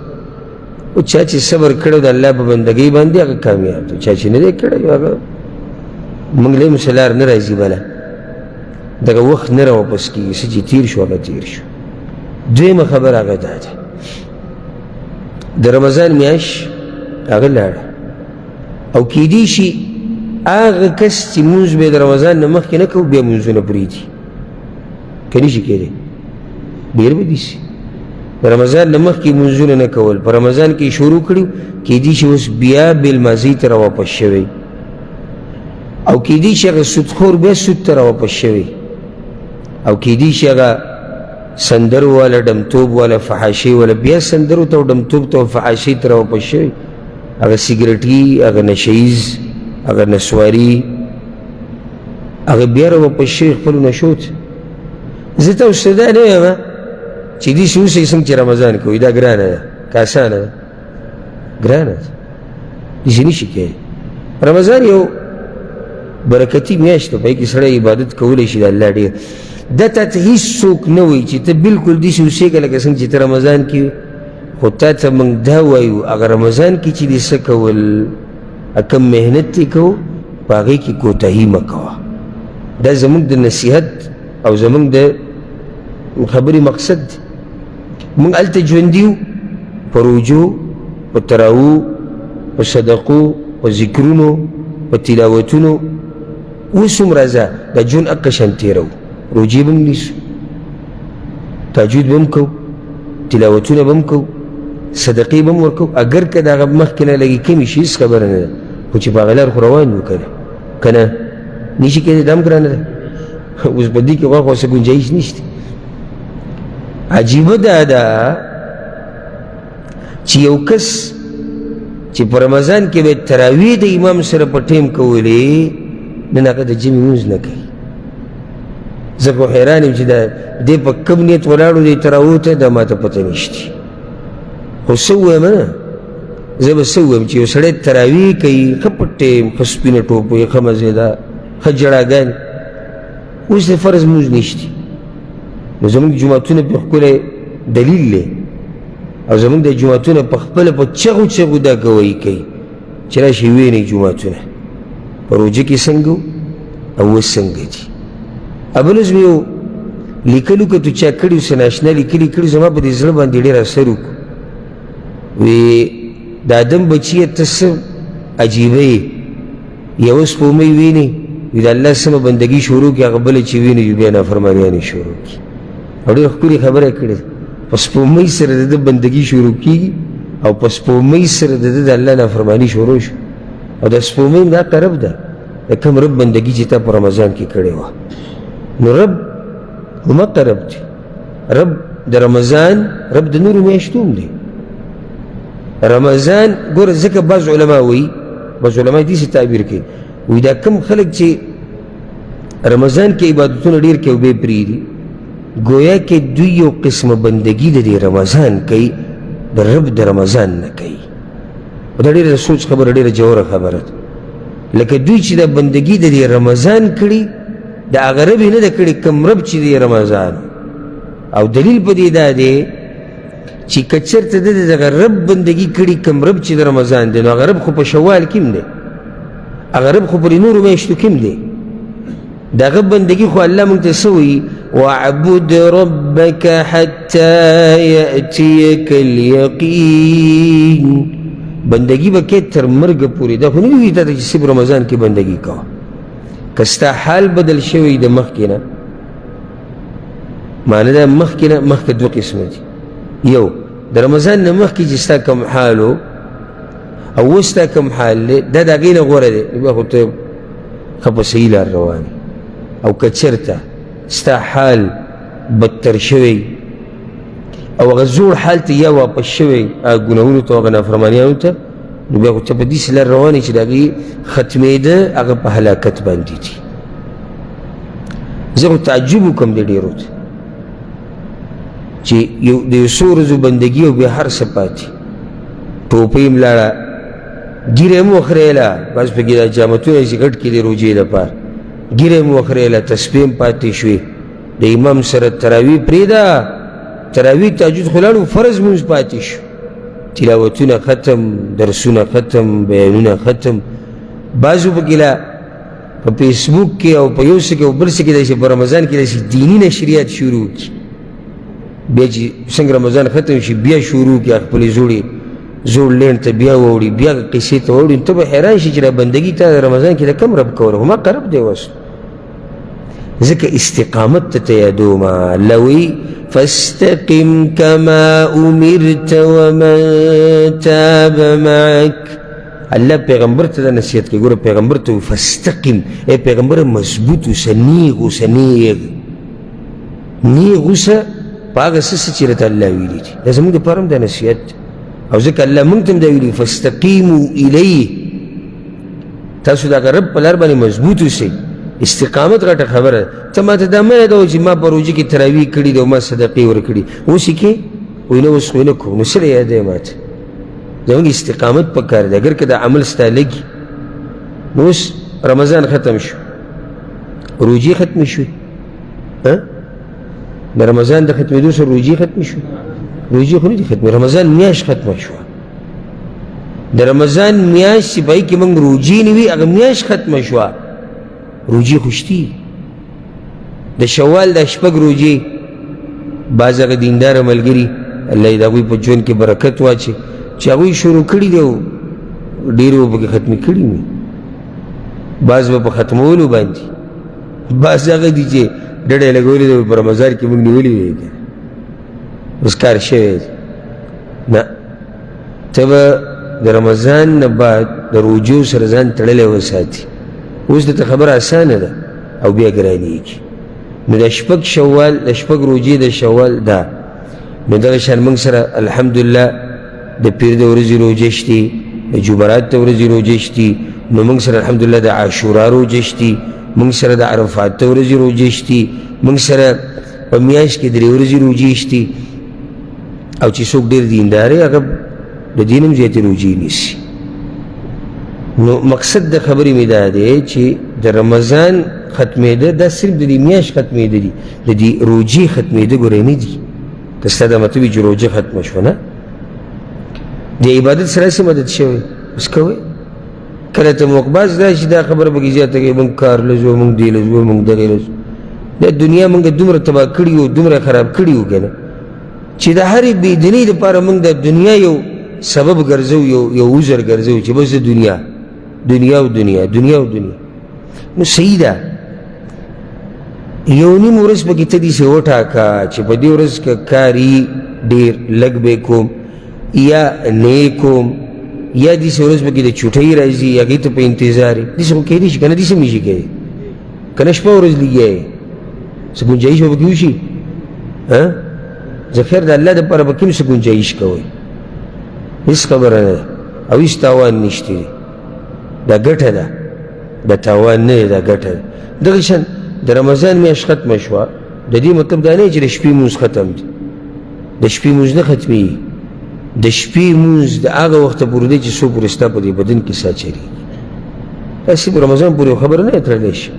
Speaker 1: او چا چې صبر کړی د الله په بندګۍ باندې هغه کامیاب دی چا چې نه دی کړی هغه موږ له موږ لار نه راځي بله دغه وخت نه راواپس کېږي څه چې تېر شو هغه تېر شو دویمه خبره هغه دا ده د رمضان میاشت هغه لاړه او کیدی شي هغه کس چې مونځ به د رمضان نه مخکې نه کوو بیا مونځونه پرېږدي که نه شي کېدی ډېر به دي شي د رمضان نه مخکې مونځونه نه کول په رمضان کې شروع کړي کیدی شي اوس بیا بالماضي ته راواپس شوی او کیدی شي هغه سودخور بیا سود ته راواپس شوی او کیدی شي هغه سندرو والا ډمتوب والا فحاشۍ والا بیا سندرو ته او ډمتوب ته او فحاشۍ ته راواپس شوی هغه سګرټي هغه نشهیز هغه نسواري هغه بیا راواپس شوی خپلو نشو ته زه تاسو ته دا نه یم چې داسې اوسئ څنګه چې رمضان کوئ دا ګرانه ده که اسانه ده ګرانه ده داسې نه شي کېدی رمضان یو برکتي میاشت ده په هغې کې سړی عبادت کولی شي د الله ډېر دا تا ته هېڅوک نه وایي چې ته بلکل داسې اوسېږه لکه څنګه چې ته رمضان کې وي خو تا ته موږ دا وایو هغه رمضان کې چې دې څه کول کم محنت دې کوو په هغې کې کوتاهي مه کوه دا زموږ د نصیحت او زموږ د خبرې مقصد دی موږ هلته ژوندي یو په روژو په تراوو په صدقو په ذکرونو په تلاوتونو اوس هم راځه دا ژوند هغه شان تېروو روجې به هم نیسو تهجد به هم کوو تلاوتونه به هم کوو صدقې به هم ورکوو اگر که د هغه مخکې نه لږې کمې شي هېڅ خبره نه ده خو چې په هغه لار خو روان یو که نه نه شي کېدی دا هم ګرانه ده اوس په دې کې خو څه ګنجایش نشته عجیبه دا ده چې یو کس چې په رمضان کې به تراویح د امام سره په ټیم کولې نن هغه د جمعې لمونځ نه کوي زه خو حیران یم چې دی په کوم نیت ولاړو دی تراویحو ته دا ما ته پته نشته خو څه ووایم نه زه به څه ووایم چې یو سړی تراویح کوي ښه په ټیم ښه سپینه ټوپو یې ښه مزېده ښه جړاګانې اوس د فرض لمونځ نشته نو زموږ جوماتونه پې ښکلی دلیل دی او زموږ د جوماتونه په خپله په چغو چغو دا ګواهي کوي چې راشئ وینئ جوماتونه په روژه کې څنګه او اوس څنګه دي بل اوس مې یو لیکلو کتو چا کړي اوس ناشنا لیکلي کړي زما په دې زړه باندې ډېر اثر وکړو وی د آدم بچیه ته څه عجیبه یې یوه سپومۍ وینئ وی د الله سمه بندګي شروع کړي هغه بله چې وینئ بیا نافرمانیانې شروع کړي او ډېره ښکلې خبره یې کړې په سپومۍ سره د ده بندګي شروع کېږي او په سپومۍ سره د ده د الله نافرماني شروع شو او د سپومۍ دا رب ده د کوم رب بندګي چې تا په رمضان کې کړې وه نو رب همغه رب دی رب د رمضان رب د نورو میاشتو هم دی رمضان ګوره ځکه بعض علما وایي بعض علما داسې تعبیر کوي وایي دا کوم خلک چې رمضان کې عبادتونه ډېر کوي او بیا پرېږدي گویا کې دوی یو قسمه بندګي د دې رمضان کوي د رب د رمضان نه کوي دا ډېره سوچ خبره ډېره ژوره خبره ده لکه دوی چې دا بندګي د دې رمضان کړي د هغه رب یې نه ده کړې کوم رب چې د رمضان او دلیل په دې دا دی چې که چېرته ده د دغه رب بندګي کړي کوم رب چې د رمضان دی نو هغه رب خو په شوال کې هم دی هغه رب خو پر نورو میاشتو کې هم دی د هغه بندګي خو الله موږ ته څه وایي واعبد ربك حتى يأتيك اليقين بندگی به کې تر مرګ پورې دا خو نه وي ته چې صرف رمضان کې بندگی کوه که ستا حال بدل شوی د مخکې نه معنی دا مخکې نه مخکې دوه قسمه دي یو د رمضان نه مخکې چې ستا کوم حال و او اوس ستا کوم حال دی دا د هغې نه غوره دی بیا خو ته ښه په صحیح لار روان او که چېرته ستا حال بدتر شوی او هغه زوړ حال ته یا واپس شوی هغه ګناهونو ته او هغه نافرمانیانو ته نو بیا خو ته په داسې لار روان یې چې د هغې ختمېده هغه په هلاکت باندې دي زه خو تعجب وکړم د ډېرو ته چې د یو څو ورځو بندګي او بیا هر څه پاتې ټوپۍ م لاړه ږیره م وخرېله بعض پکې دا جامتونه چې ګټ کې دي روجې دپاره ږیره م وخرېله تسبیح م پاتې شوې د امام سره تراویح پرېږده تراویح تهجد خو لاړو فرض مونځ پاتې شو تلاوتونه ختم درسونه ختم بیانونه ختم بعضو پکې لا په فیسبوک کې او په یو څه کې او بل څه کې داسې په رمضان کې داسې دیني نشریات شروع کړي بیا چې څنګه رمضان ختم شي بیا شروع کړي خپلې زوړ لینډ ته بیا واوړي بیا قصې ته واوړي ته به حیران شي چې دا بندګي تا رمضان کې د کم رب کوله هماغه رب دی اوس ځکه استقامت ته یادومه الله وایي فاستقم كما أمرت ومن تاب معك الله پیغمبر ته دا نصیحت کوي ګوره پیغمبر ته فاستقم ای پیغمبر مضبوط اوسه نیغ اوسه نیغ اوسه په هغه څه چې راته الله ویلي دي دا زموږ دپاره هم دا نصیحت دی او ځکه الله موږ ته هم دا ویلي فاستقیموا الیه تاسو د هغه رب په لار باندې مضبوط اوسئ استقامت غټه خبره ته ما ته دا مه یادوه چې ما په روژه کې تراویح کړي دي او ما صدقې ورکړي اوس یې کې وایي نه اوس خو یې نه کوو نو څه یادوې ما ته زموږ استقامت پکار دی اگر که دا عمل ستا لګي نو اوس رمضان ختم شو روژې ختمې شوې د رمضان د ختمېدو سره روژې ختمې شوې روژې خو نه دي ختمې رمضان میاشت ختمه شوه د رمضان میاشت چې په هغې کې موږ روژې نه وي هغه میاشت ختمه شوه روجی خوشتی د شوال د شپږ روجی بعض هغه دیندار ملګري الله د هغوی په ژوند کې برکت واچي چې هغوی شروع کړي دي او ډېر به پکې ختمې کړي وي بعض به په ختمولو باندې بعض هغه دي چې ډډه یې لګولې ده په رمضان کې موږ نیولې وي اوس کار شوی دی نه ته به د رمضان نه بعد د روجو سره ځان تړلی وساتي اوس دته خبره اسانه ده او بیا ګرانېږي نو د شپږ شوال د شپږ روژې د شوال ده نو دغه شان موږ سره الحمدلله د پیر د ورځې روژې شتي د جمعرات د ورځې روژې شتي نو موږ سره الحمدلله د عاشورا روژې شتي موږ سره د عرفات د ورځې روژې شتي موږ سره په میاشت کې درې ورځې روژې شتي او چې څوک ډېر دیندار دی هغه د دین هم زیاتې روژې نیسي نو مقصد د خبرې مې دا دی چې د رمضان ختمېده دا صرف د دې میاشت ختمېده دي د دې روژې ختمېده ګورې نه دي که ستا دا مطلب وي چې روژه ختمه شوه نه د عبادت سره هسې مدد شوی بس کوئ کله ته موقباز دا چې دا خبره پکې زیاته کوي موږ کار لزو موږ دې لزو موږ دغې لزو دا دنیا موږ دومره تباه کړي وو دومره خراب کړي وو که نه چې د هرې بېدینۍ دپاره موږ د دنیا یو سبب ګرځو یو عذر ګرځو چې بس د دنیا او دنیا نو صحیح ده یو نیم ورځ پکې ته داسې وټاکه چې په دې ورځ که کاري ډېر لږ به کوم یا نه کوم یا داسې ورځ پکې د چوټۍ راځي هغې ته په انتظار یې داسې خو کیدای شي که نه داسې هم نشي کوي که نه شپه ورځ لګیا یې څه ګنجایش به پکې وشي زه خیر د الله دپاره به کوم څه ګنجایش کوئ هېڅ خبره نه ده او هېڅ تاوان نشته دی دا ګټه ده دا تاوان نه دی دا ګټه ده دغه شان د رمضان میاشت ختمه شوه د دې مطلب دا نه چې د شپې مونځ ختم دی د شپې مونځ نه ختمېږي د شپې مونځ د هغه وخته پورې دی چې څو پورې ستا په دې بدن کې ساه چلېږي داسې په رمضان پورې خبره نه تړلی شي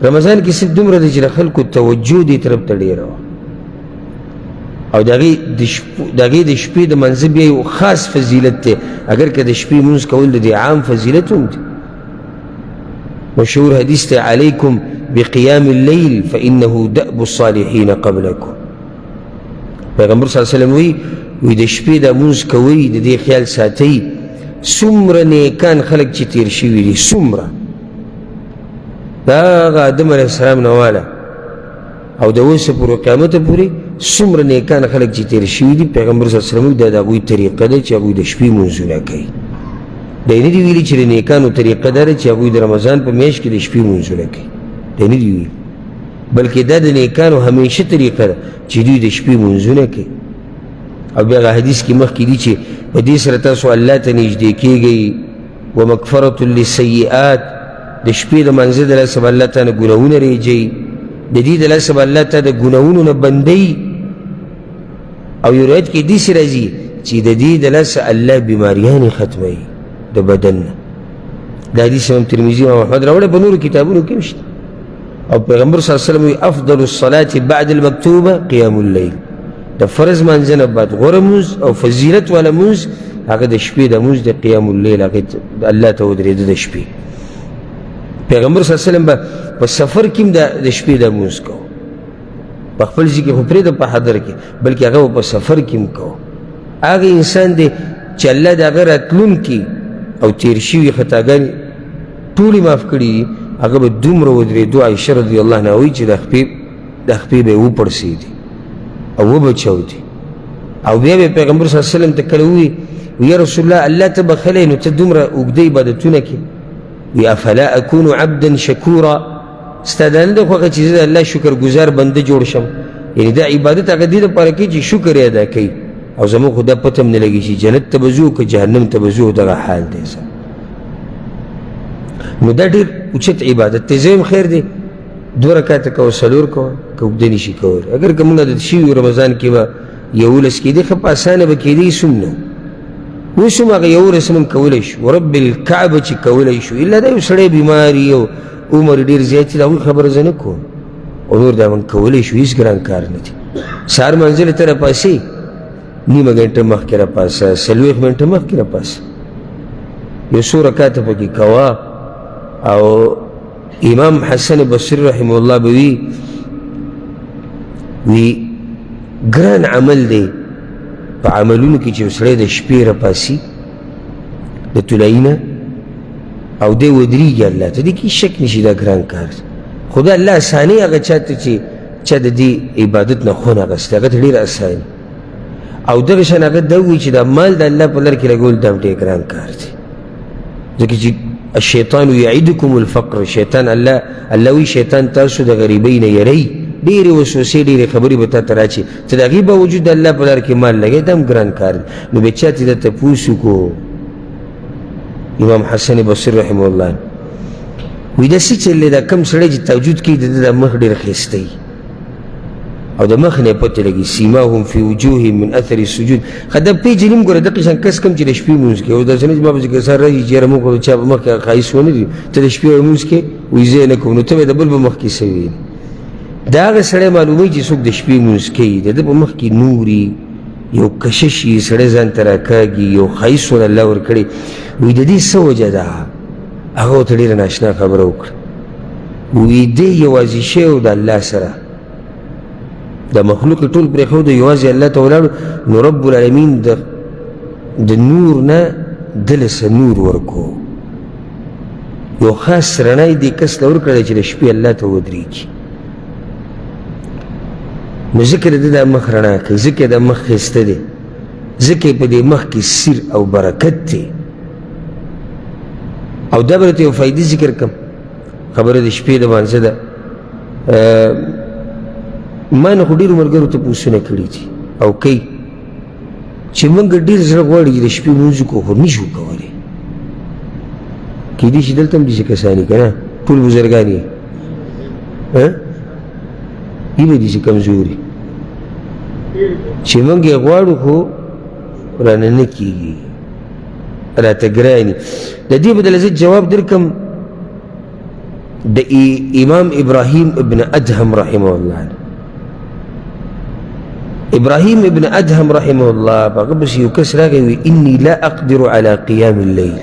Speaker 1: رمضان کې صرف دومره دی چې د خلکو توجه دې طرف ته ډېره وه او د هغې د شپې د منځه بیا یو خاص فضیلت دی اگر که د شپې مونځ کول د دې عام فضیلت هم دی مشهور حدیث دی علیکم بقیام اللیل فانه دأب الصالحین قبلکم پیغمبر صلی الله علیه وسلم وی د شپې د مونځ کوئ د دې خیال ساتئ څومره نیکان خلک چې تیر شوي دي څومره د هغه آدم علیه السلام نه واله او د اوسه پورې قیامته پورې څومره نیکان خلک چې تیر شوي دي پیغمبر صلی الله علیه وسلم دا د هغوی طریقه ده چې هغوی د شپې مونځونه کوي دی نه دي ویلي چې د نیکانو طریقه دا ده چې هغوی د رمضان په میاشت کې د شپې مونځونه کوي دی نه دي ویلي بلکې دا د نیکانو همیشه طریقه ده چې دوی د شپې مونځونه کوي او بیا هغه حدیث کې مخکې دي چې په دې سره تاسو الله ته نږدې کیږئ ومغفرة للسیئات د شپې د منځه د لاسه به الله ته نه ګناهونه ریجئ د دې د لاسه به الله ته د ګناهونو نه بندئ او یو روایت کې داسې راځي چې د دې د لاسه الله بیماریانې ختموي د بدن نه دا حدیث امام ترمذي امام احمد راوړی په نورو کتابونو کې هم شته او پیغمبر صلی الله علیه وسلم وی افضل الصلاة بعد المکتوبه قیام اللیل د فرض مانځه نه بعد غوره مونځ او فضیلت والا مونځ هغه د شپې د مونځ د قیام اللیل هغې الله ته ودرېده د شپې پیغمبر صلی الله علیه وسلم به په سفر کې هم د شپې د مونځ کوو په خپل ځای کې خو پرېږده په حضر کې بلکې هغه به په سفر کې هم کوو هغه انسان دی چې الله د هغه راتلونکي او تیر شوي خطاګانې ټولې معاف کړي دي هغه به دومره ودرېدو عایشه رضی الله عنها وایي چې د خپې به یې وپړسېدي او وبچودي او بیا به پیغمبر صلی الله علیه وسلم ته کله ووایي یا رسول الله الله ته بخلی نو ته دومره اوږده عبادتونه کې وی افلا اکون عبدا شکورا ستا دا نه ده خوښه چې زه د الله شکر ګزار بنده جوړ شم یعنې دا عبادت هغه دې دپاره کوي چې شکر یې ادا کوي او زموږ خو دا پته هم نه لګي چې جنت ته به ځو که جهنم ته به ځو دغه حال دی نو دا ډېر اوچت عبادت دی زه خیر دی 2 رکعته کوه 4 کوه که اوږده نه شي کولی اگر که مونږ عادت شوي رمضان کې به 11 کېدی ښه په اسانه به کېدی سم نه اوس هم هغه 11 مونږ کولی شو ورب الکعبه چې کولی شو الا دا یو سړی بیماري او عمر ډېر زیات دی د هغوی خبره زه نه کوم او نور دا مونږ کولی شو هېڅ ګران کار نه دی سهار منزل ته راپاسې نیمه ګنټه مخکې راپاسه 40 منټه مخکې راپاسه یو څو رکعته پکې کوه او امام حسن بصری رحمه الله به وی ګران عمل دی په عملونو کې چې سړی د شپې راپاسي د طلایي نه او دی ودرېږي الله ته دې کې شک نشي دا ګران کار خو دا الله اساني هغه چا ته چې چا د دې عبادت نه خون اخیستی هغه ته ډېر اساني او دغه شان هغه دا وایي چې دا مال د الله په لار کې لګول دا ډېر ګران کار دی ځکه چې الشیطان یعدکم الفقر شیطان الله وی شیطان تاسو د غریبۍ نه یری ډېرې وسوسې ډېرې خبرې به تا ته راچي ته د هغې باوجود د الله په لار کې مال لګوې دا هم ګران کار دی نو بیا چا ته دا تپوس وکړو امام حسن بصري رحمه الله وی داسې چل دی دا کم سړی چې تهجد کوي د ده دا مخ ډېر ښایسته وي او د مخ نه یې پته لګي سیماهم فی وجوههم من اثر السجود ښه دا پېژني هم ګوره دقه شان کس کم چې د شپې لمونځ کوي او داسې نه چې ما پسې که سهار راشي چې یاره موږ خو د چا په مخ کې ښایست ونه دي ته د شپې لمونځ کوې وایي زه یې نه کوم نو ته به د بل په مخ کې څه ویلي دا هغه سړی معلوموي چې څوک د شپې لمونځ کوي د ده په مخ کې نوري یو کشش یې سړی ځان ته راکاږي یو ښایست ول الله ورکړی وایي د دې څه وجه ده هغه ورته ډېره ناشنا خبره وکړه وایي دی یوازې شوی د الله سره د مخلوق ټول پرېښود یوازې الله ته ولاړو نو رب العالمین د نور نه ده له څه نور ورکو یو خاص رڼا یې دې کس له ورکړی چې د شپې الله ته ودرېږي نو ځکه د ده دا مخ رڼا کوي ځکه دا مخ ښایسته دی ځکه په دې مخ کې سیر او برکت دی او دا به درته یو فایدې ذکر کړم خبره د شپې د مانځه ده ما نه خو ډېرو ملګرو تپوسونه کړي دي او کوي چې موږ ډېر زړه غواړي چې د شپې لمونځ وکړو خو نشو کولی کېدای شي دلته هم داسې کسان دي که نه ټول بزرګان یې ای به دي چې کمزوري چې موږ یې غواړو خو رانه نه کېږي راته ګراني د دې بدله زه جواب درکم د امام ابراهیم ابن ادهم رحمه الله ابراهیم ابن ادهم رحمه الله هغه بس یو کس راغی وی اني لا اقدر على قيام الليل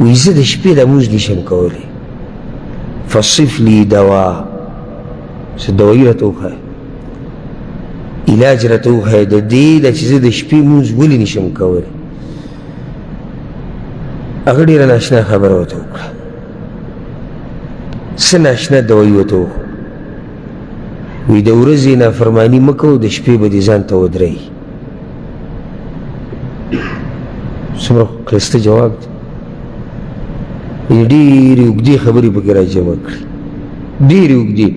Speaker 1: وی زه د شپې لمونځ نشم کولی فصف لي دوا څه دوایي راته وښایه علاج راته وښایه د دې ده چې زه د شپې لمونځ ولې نشم کولی هغه ډېره ناشنا خبره ورته وکړه څه ناشنا دوایي ورته وښوه وی د ورځې نافرماني مه کوه د شپې به دې ځان ته ودرئ څومره ښایسته جواب دی ډېرې اوږدې خبرې پکې راجمع کړي ډېرې اوږدې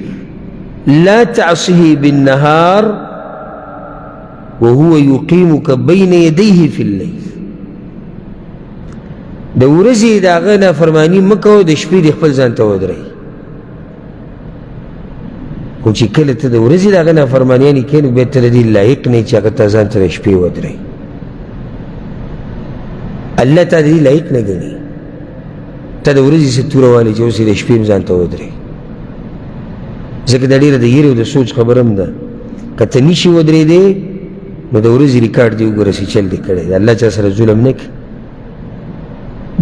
Speaker 1: لا تعصه بالنهار وهو يقيمك بين يديه في الليل د ورځې د هغه نافرماني مه کوه د شپې دې خپل ځان ته ودرئ خو چې کله ته د ورځې د هغه نافرمانیانې کوې نو بیا ته د دې لایق نه یې چې هغه ته ځان ته د شپې ودرئ الله تا د دې لایق نه ګڼي ته د ورځې څه توره والې چې اوس یې د شپې هم ځان ته ودرئ ځکه دا ډېره د یېرې او د سوچ خبره هم ده که ته نشي ودرېدی نو د ورځې ریکارډ دې وګوره چې چل دې کړی د الله چا سره ظلم نه کوي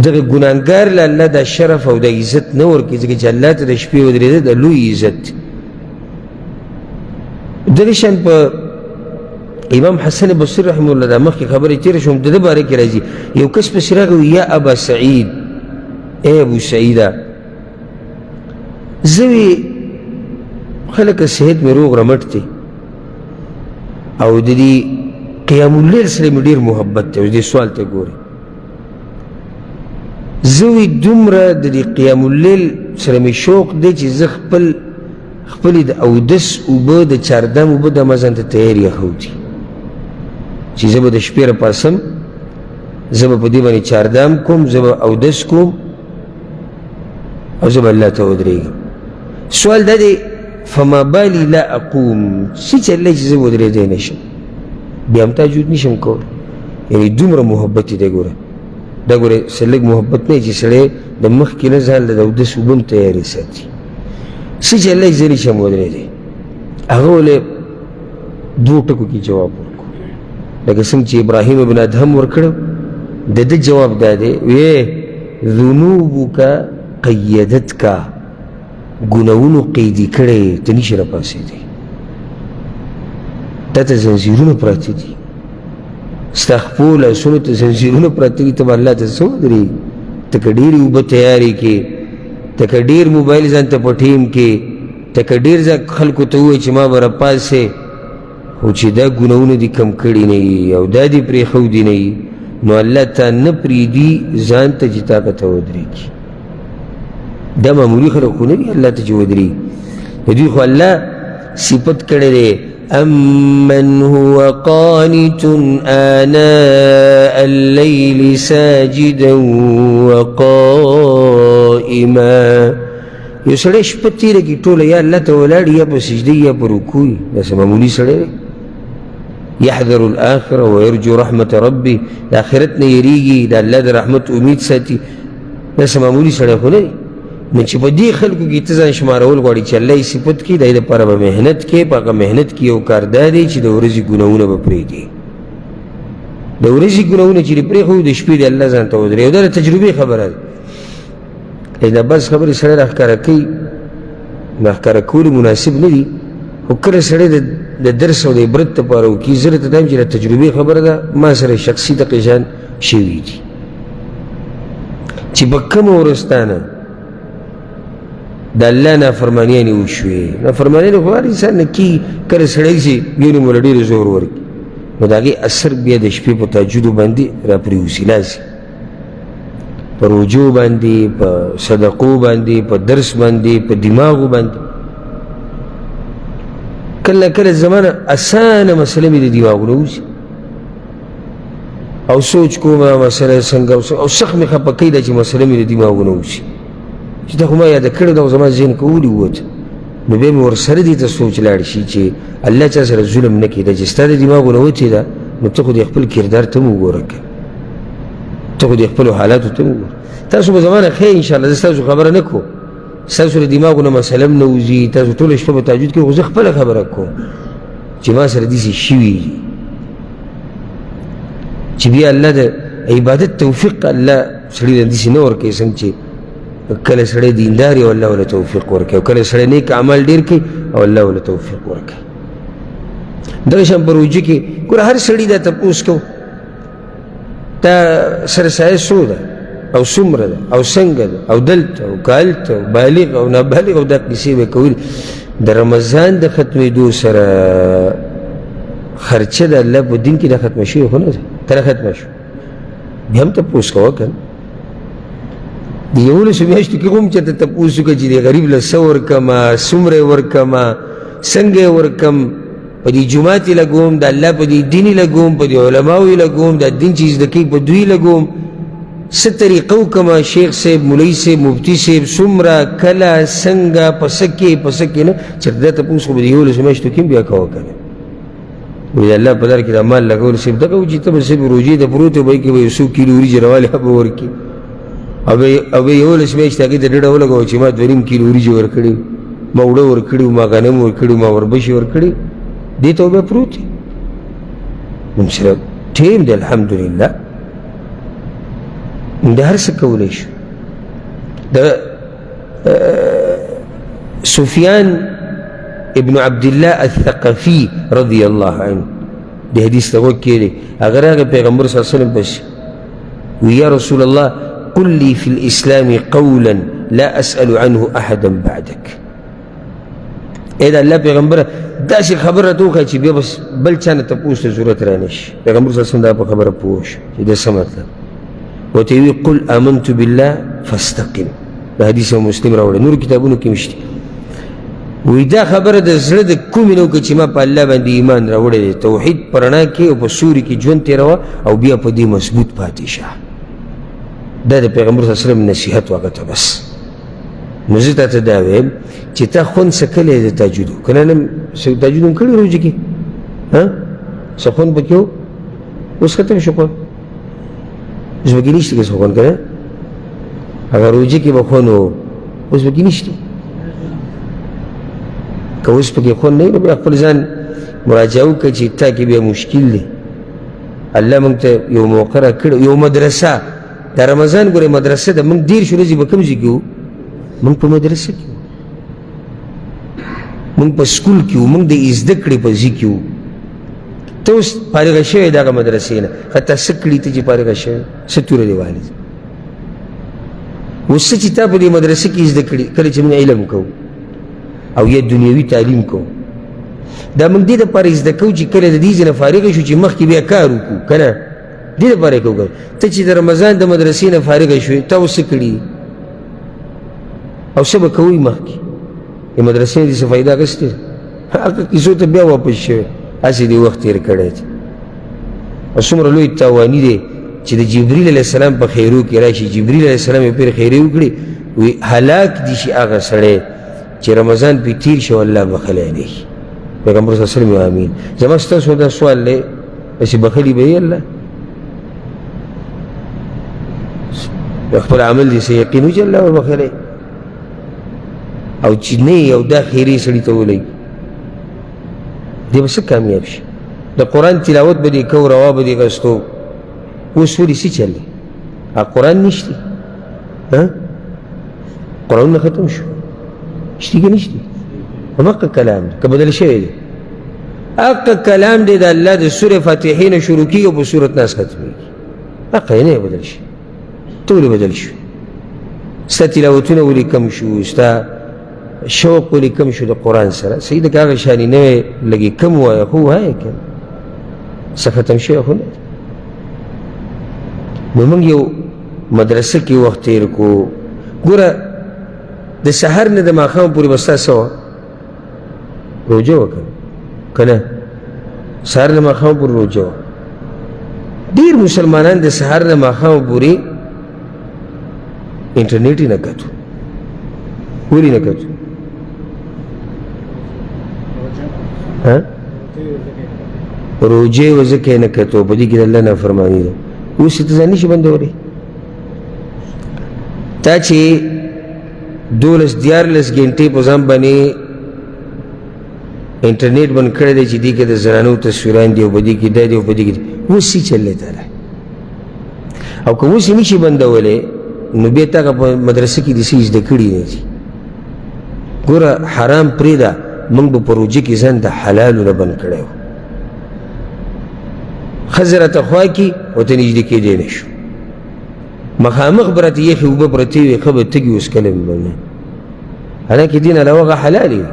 Speaker 1: دغه ګناهګار له الله دا شرف او دا عزت نه ورکوي ځکه چې الله ته د شپې ودرېده د لوی عزت دغه شان په امام حسن بصري رحمه الله دا مخکې خبرې تېره شوم د ده باره کې راځي یو کس پسې راغی یا ابا سعید ای ابو سعیده زه وی خلکه صحت مې روغ رمټ دی او د دې قیام اللیل سره مې ډېر محبت دی اوس دې سوال ته ګورئ زه وی دومره د دې قیام اللیل سره مې شوق دی چې زه خپلې د اودس اوبه د چاردام اوبه د ما ځان ته تیار یخودي چې زه به د شپې راپاڅم زه به په دې باندې چاردام کوم زه به اودس کوم او زه به الله ته ودرېږم سوال دا دی فما بالي لا اقوم څه چلی چې زه ودرېدی نه شم بیا هم تهجد نشم کولی یعنې دومره محبت یې دی ګوره دا ګوره څه لږ محبت نه چې سړی د مخکې نه ځان له د اودس اوبه هم تیارې ساتي څه چلی زه نشم ودرېدی هغه ولې دوو ټکو کې جواب ورکړو لکه څنګه چې ابراهیم ابن ادهم ورکړو د ده جواب دا دی وی ذنوبک قیدتک ګناهونو قیدي کړی ته نشي راپاڅېدی تا ته زنځیرونه پراته دي ستا خپو لاسونو ته زنځیرونه پراته دي ته به الله ته څه ودرېږي ته که ډېرې اوبه تیارې کړې ته که ډېر موبایل ځان ته په ټیم کې ته که ډېر خلکو ته ووایې چې ما به راپاڅې خو چې دا ګناهونه دې کم کړي نه وي او دا دې پرېښودي نه وي نو الله تا نه پرېږدي ځان ته چې تا که ته ودرېږي دا معمولي خلک خو نه دي الله ته چې ودرېږي د دوی خو الله صفت کړی دی أمن هو قانت آناء الليل ساجدا وقائما یو سړی شپه تېره کړي ټوله یا الله ته ولاړ یا په سجدې یا په رکوع وي داسې معمولي سړی دی يحذر الآخرة ويرجو رحمة ربي د آخرت نه یېرېږي د الله د رحمت امید ساتي داسې معمولي سړی خو نه دی نو چې په دې خلکو کې ته ځان شمارول غواړي چې الله یې صفت کړي د دې دپاره به محنت کوې په هغه محنت کې یو کار دا دی چې د ورځې ګناهونه به پرېږدي د ورځې ګناهونه چې دې پرېښودي د شپې دې الله ځان ته ودرېږي او دا د تجربې خبره ده دا بس خبرې سړی راښکاره کوي راښکاره کول مناسب نه دي خو کله سړی د درس او د عبرت دپاره وکړي زه درته وایم چې د تجربې خبره ده ما سره شخصي دقې شیان شوي دي چې په کومه ورځ د الله نافرمانیانې وشوې نافرمانیانې خو هر انسان نه کېږي کله سړی چې ګینې موله ډېر زور ورکړي نو د هغې اثر بیا د شپې په تهجدو باندې را پرېوځي لازم په روجو باندې په صدقو باندې په درس باندې په دماغو باندې کله کله زمانه اسانه مسله مې د دماغونه وځي او سوچ کومه مسله څنګه او سخت مې خفه کوي دا چې مسله مې د دماغونه وځي چې دا خو ما یاده کړې ده او زما ذهن کې ولي نو بیا مې ورسره دې ته سوچ لاړ شي چې الله چا سره ظلم نه کېده چې ستا د دماغو نه وتې ده نو ته خو د خپل کردار ته هم وګوره که ته خو د خپلو حالاتو ته هم وګوره تاسو به زما نه ښه انشاءالله زه ستاسو خبره نه کوم ستاسو د دماغو نه مسله هم نه وځي تاسو ټوله شپه به تهجد کوئ خو زه خپله خبره کوم چې ما سره داسې شوي دي چې بیا الله د عبادت توفیق الله سړي له داسې نه ورکوي څنګه چې کله سړی دیندار او الله ولا توفیق ورکوي او کله سړی نیک عمل ډېر کوي او الله ولا توفیق ورکوي دغه شان په روژه کې ګوره هر سړي دا تپوس کو دا سرسایه څو ده او څومره ده او څنګه ده او دلته او که هلته او بالغ او نابالغ او دا کیسې به کول د رمضان د ختمېدو سره خرچه د الله په دین کې دا ختمه شوې خو نه ده کله ختمه شو بیا هم تپوس کوه که نه د 11 میاشتو کې هم چېرته تپوس وکړه چې د غریب له څه ورکمه څومره یې ورکمه څنګه یې ورکم په دې جومات یې لګوم د الله په دې دین یې لګوم په دې علماو یې لګوم دا دین چې زده کوي په دوی لګوم څه طریقه وکړمه شیخ صاحب مولوي صاحب مفتي صاحب څومره کله څنګه په څه کې په څه کې نه چېرته دا تپوس خو په دې 11 میاشتو کې هم بیا کوه که نه وایي د الله په لار کې د مال لګول صرف دغه و چې ته به صرف روژې ته پروت یې به یې کې به یو څو کیلو وریجې راوالې به ورکړي او به 11 میاشتې هغې ته ډډه ولګوه چې ما 2.5 کیلو وریجې ورکړي ما اوړه ورکړي ما غنم ورکړي ما وربشې ورکړي دې ته بیا پروت یې موږ سره ټیم دی الحمدلله موږ د هر څه کولی شو د سفیان ابن عبدالله الثقفي رضی الله عنه د حدیث ته غوږ کېږدی هغه راغی پیغمبر صلی الله علیه وسلم پسې وی یا رسول الله قل لي في الإسلام قولا لا أسأل عنه أحدا بعدك اے دا الله پیغمبر داسې خبره راته وښیه چې بیا بس بل چا نه تپوس ته ضرورت رانه شي پیغمبر صلی الله علیه وسلم دا په خبره پوه شو چې دا څه مطلب ورته وی قل آمنت بالله فاستقم دا حدیث مسلم راوړی نورو کتابونو کې مشته وی دا خبره د زړه د کومې نه وکړه چې ما په الله باندې ایمان راوړی دی توحید په رڼا کې او په سوري کې ژوند تېروه او بیا په دې مضبوط پاتې شه دا د پیغمبر صلی الله علیه وسلم نصیحت وهغه ته بس نو زه تاته دا ویم چې تا خوند څه کلی د تهجدو که نه تهجد هم کړی روژه کې څه خوند پکې و اوس ختم شو خوند اوس پکې نشته که څه خوند که نه هغه روژه کې به خوند و اوس پکې نشته که اوس پکې خوند نه وي نو بیا خپل ځان مراجعه وکړه چې تا کې بیا مشکل دی الله موږ ته یو موقع راکړې یو مدرسه دا رمضان ګورې مدرسه ده موږ 10 ورځې به کوم ځای کې وو موږ په مدرسه کې وو موږ په سکول کې وو موږ د زده کړې په ځای کې وو ته اوس فارغه شوې دغه مدرسې نه حتی څه کړي ته چې فارغه شوې څه توره دې والې اوس څه چې تا په دې مدرسه کې زده کړي کله چې موږ علم کوو او یا دنیوي تعلیم کوو دا موږ دې دپاره زده کوو چې کله د دې ځای نه فارغه شو چې مخکې بیا کار وکړو که نه دې دپاره یې کوو ته چې د رمضان د مدرسې نه فارغه شوې تا اوس څه کړي او څه به کوئ مخکې د مدرسې نه دې څه فایده اخیستې هغه کیسو ته بیا واپس شوی هسې دې وخت تېر کړی دی او څومره لوی تاواني دی چې د جبریل علیه السلام په خیرو کې راشي جبریل علیه السلام یې پرې خیرې وکړي وی هلاک دي شي هغه سړی چې رمضان پې تېر شي او الله بخلی دی پیغمبر صلی الله علیه وسلم امین زما ستاسو دا سوال دی چې بخلي به یې الله خپل عمل دې څه یقین و چې الله وربخلی او چې نه او دا خیرې سړي ته ولګي دی به څه کامیاب شي د قرآن تلاوت به دې کوو روا به دې غستو اوس ولې څه چل دی قرآن نشته قرآنونه ختم شو شته که نشته هماغه کلام دی که بدل شوی دی هغه کلام دی د الله د سورې فاتحې نه شروع کېږي او په سورت ناس ختمېږي هغه یې نه بدل شي ته ولې بدل شو ستا تلاوتونه ولې کم شو ستا شوق ولې کم شو د قرآن سره صحیح ده که هغه شانې نوی لږې کم وایه خو وایه که څه ختم شوی خو نه نو موږ یو مدرسه کې وخت تېر کړو ګوره د سحر نه د ماښام پورې به ستا څه وه روژه وه که نه سحر نه ماښام پورې روژه وه ډېر مسلمانان د سحر نه ماښام پورې انټرنیټ یې نه کتو ولې نه کتو روجې وځکه یې نه کتو په دې کې د الله نافرماني ده اوس یې ته ځان نشي بندولی تا چې 12-14 ګنټې په ځان باندې انټرنیټ بند کړی دی چې دې کې د زنانو تصویران دي او په دې کې دا دي او په دې کې اوس یې چللی تعالی او که اوس یې نشي بندولی نو بیا تا په مدرسه کې دې څه زده کړي نه دي ګوره حرام پرېږده موږ به په روجه کې ځان د حلالو نه بند کړی و ښځه راته خوا کي ورته نږدې کېدی نه شو مخامخ به راته یخې اوبه پرتې وې ښه به تږي اوس کله به نه حالانکې دین علاوه هغه حلالې وي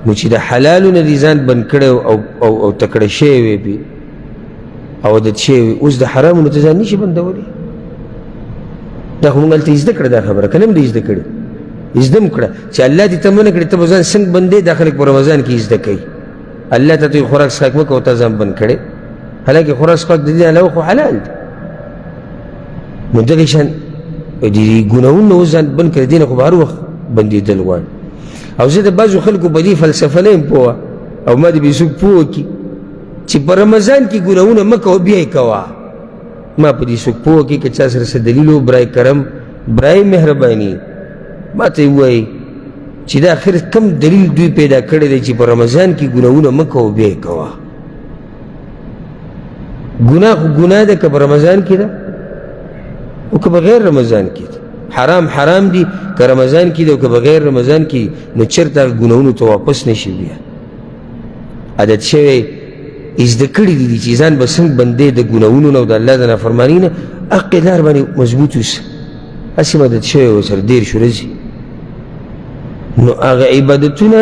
Speaker 1: نو چې د حلالو نه دې ځان بند کړی او تکړه شوی وې پې او عادت شوی وې اوس د حرامو نه ته ځان نشي بندولی دا خو موږ هلته زده کړه دا خبره که نه هم دې زده کړې زده م کړه چې الله دې ته منع کړې ته به ځان څنګه بندې دا خلک په رمضان کې زده کوي الله ته ته خوراک څښاک مه کوه تا ځان بند کړې حالانکې خوراک څښاک د دې علاوه خو حلال دی نو دغې شان د ګناهونو اوس ځان بند کړې دې نه خو به هر وخت بندېدل غواړي او زه د بعضو خلکو په دې فلسفه نه یم پوه او ما دې به څوک پوه کړي چې په رمضان کې ګناهونه مه کوه بیا یې کوه ما په دې څوک پوه کړي که چا سره څه دلیل و برای کرم برای مهرباني ما ته یې ووایي چې دا آخر کم دلیل دوی پیدا کړی دی چې په رمضان کې ګناهونه مه کوه بیا یې کوه ګناه خو ګناه ده که په رمضان کې ده او که بغیر رمضان کې ده حرام حرام دي که رمضان کې ده او که بغیر رمضان کې نو چېرته هغه ګناهونو ته واپس نشي بیا عادت شوی زده کړي دي چې ځان به څنګه بندې د ګناهونو نه او د الله د نافرمانۍ نه حقې لار باندې مضبوط اوسه هسې م عادت شوی ورسره 13 ورځې نو هغه عبادتونه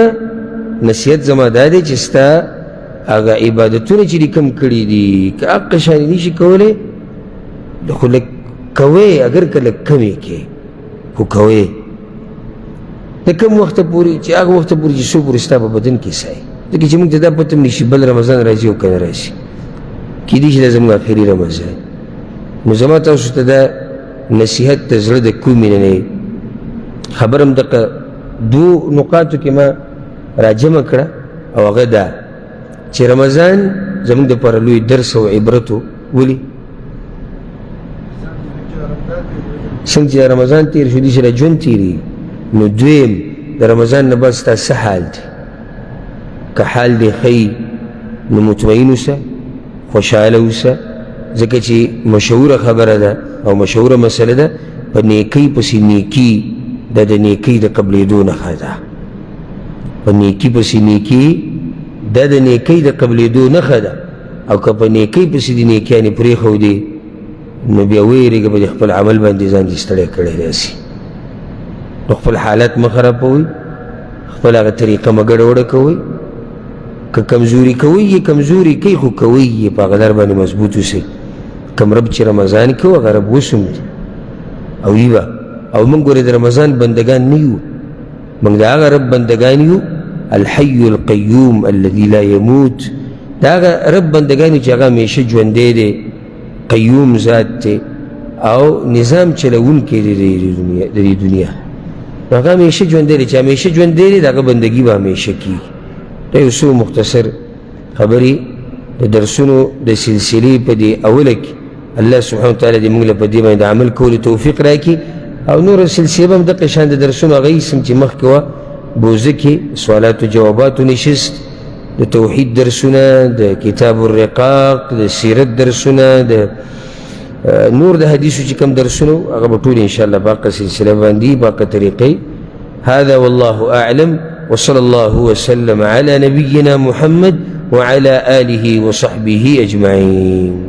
Speaker 1: نصیحت زما دا دی چې ستا هغه عبادتونه چې دې کم کړي دي که حق شانې نشي کولی خو لږ کوې اگر که لږ کمې کې خو کوې د کم وخته پورې چې هغه وخته پورې چې څو پورې ستا په بدن کې سایي ځکه چې موږ ته دا پته هم نشي بل رمضان راځي او که نه راځي کېدای شي دا زموږ آخري رمضان نو زما تاسو ته دا نصیحت د زړه د کومې نه خبر هم دغه 2 نقاطو کې ما راجمع کړه او هغه دا چې رمضان زموږ دپاره لوی درس او عبرت و ولې څنګه چې رمضان تېر شو دې سره ژوند تېرېږي نو دویم د رمضان نه بعد ستا څه حال دی که حال دې ښه نو مطمئن اوسه خوشحاله اوسه ځکه چې مشهوره خبره ده او مشهوره مسله ده په نیکۍ پسې نیکي دا د نیکۍ د قبلېدو نښه ده په نیکي پسې نیکي دا د نیکۍ د قبلېدو نښه ده او که په نیکۍ پسې د نیکیانې پرېښودې نو بیا ویرېږه به د خپل عمل باندې ځان دې ستړی کړی داسې نو خپل حالت مه خرابوئ خپل هغه طریقه مه ګډوډه کوئ که کمزوري کوئ یې کمزوري کوي خو کوئ یې په هغه لار باندې مضبوط اوسئ کم رب چې رمضان کې و هغه رب اوس هم دی او وي به او موږ ګورې د رمضان بندګان نه یو موږ د هغه رب بندګان یو الحي القیوم الذي لا يموت دا هغه رب بندګان یو چې هغه همیشه ژوندی دی قیوم ذات دی او نظام چلوونکی دی د دې دنیا نو هغه همیشه ژوندی دی چې همیشه ژوندی دی د هغه بندګي به همیشه کېږي دا یو څو مختصر خبرې د درسونو د سلسلې په دې اوله کې الله سبحانه وتعالی دې موږ له په دې باندې عمل کولو توفیق راکړي او نور سلسله به هم دغه شان د درسونو هغه اسم چې مخکې وه بوزه کې سوالات و جواباتو نشست د توحید درسونه د کتاب الرقاق د سیرت درسونه د نور د حدیثو چې کوم درسونه هغه به ټول انشاءالله باقه سلسله باندې باقه طریقې هذا والله اعلم وصلى الله وسلم على نبينا محمد وعلى آله وصحبه أجمعين.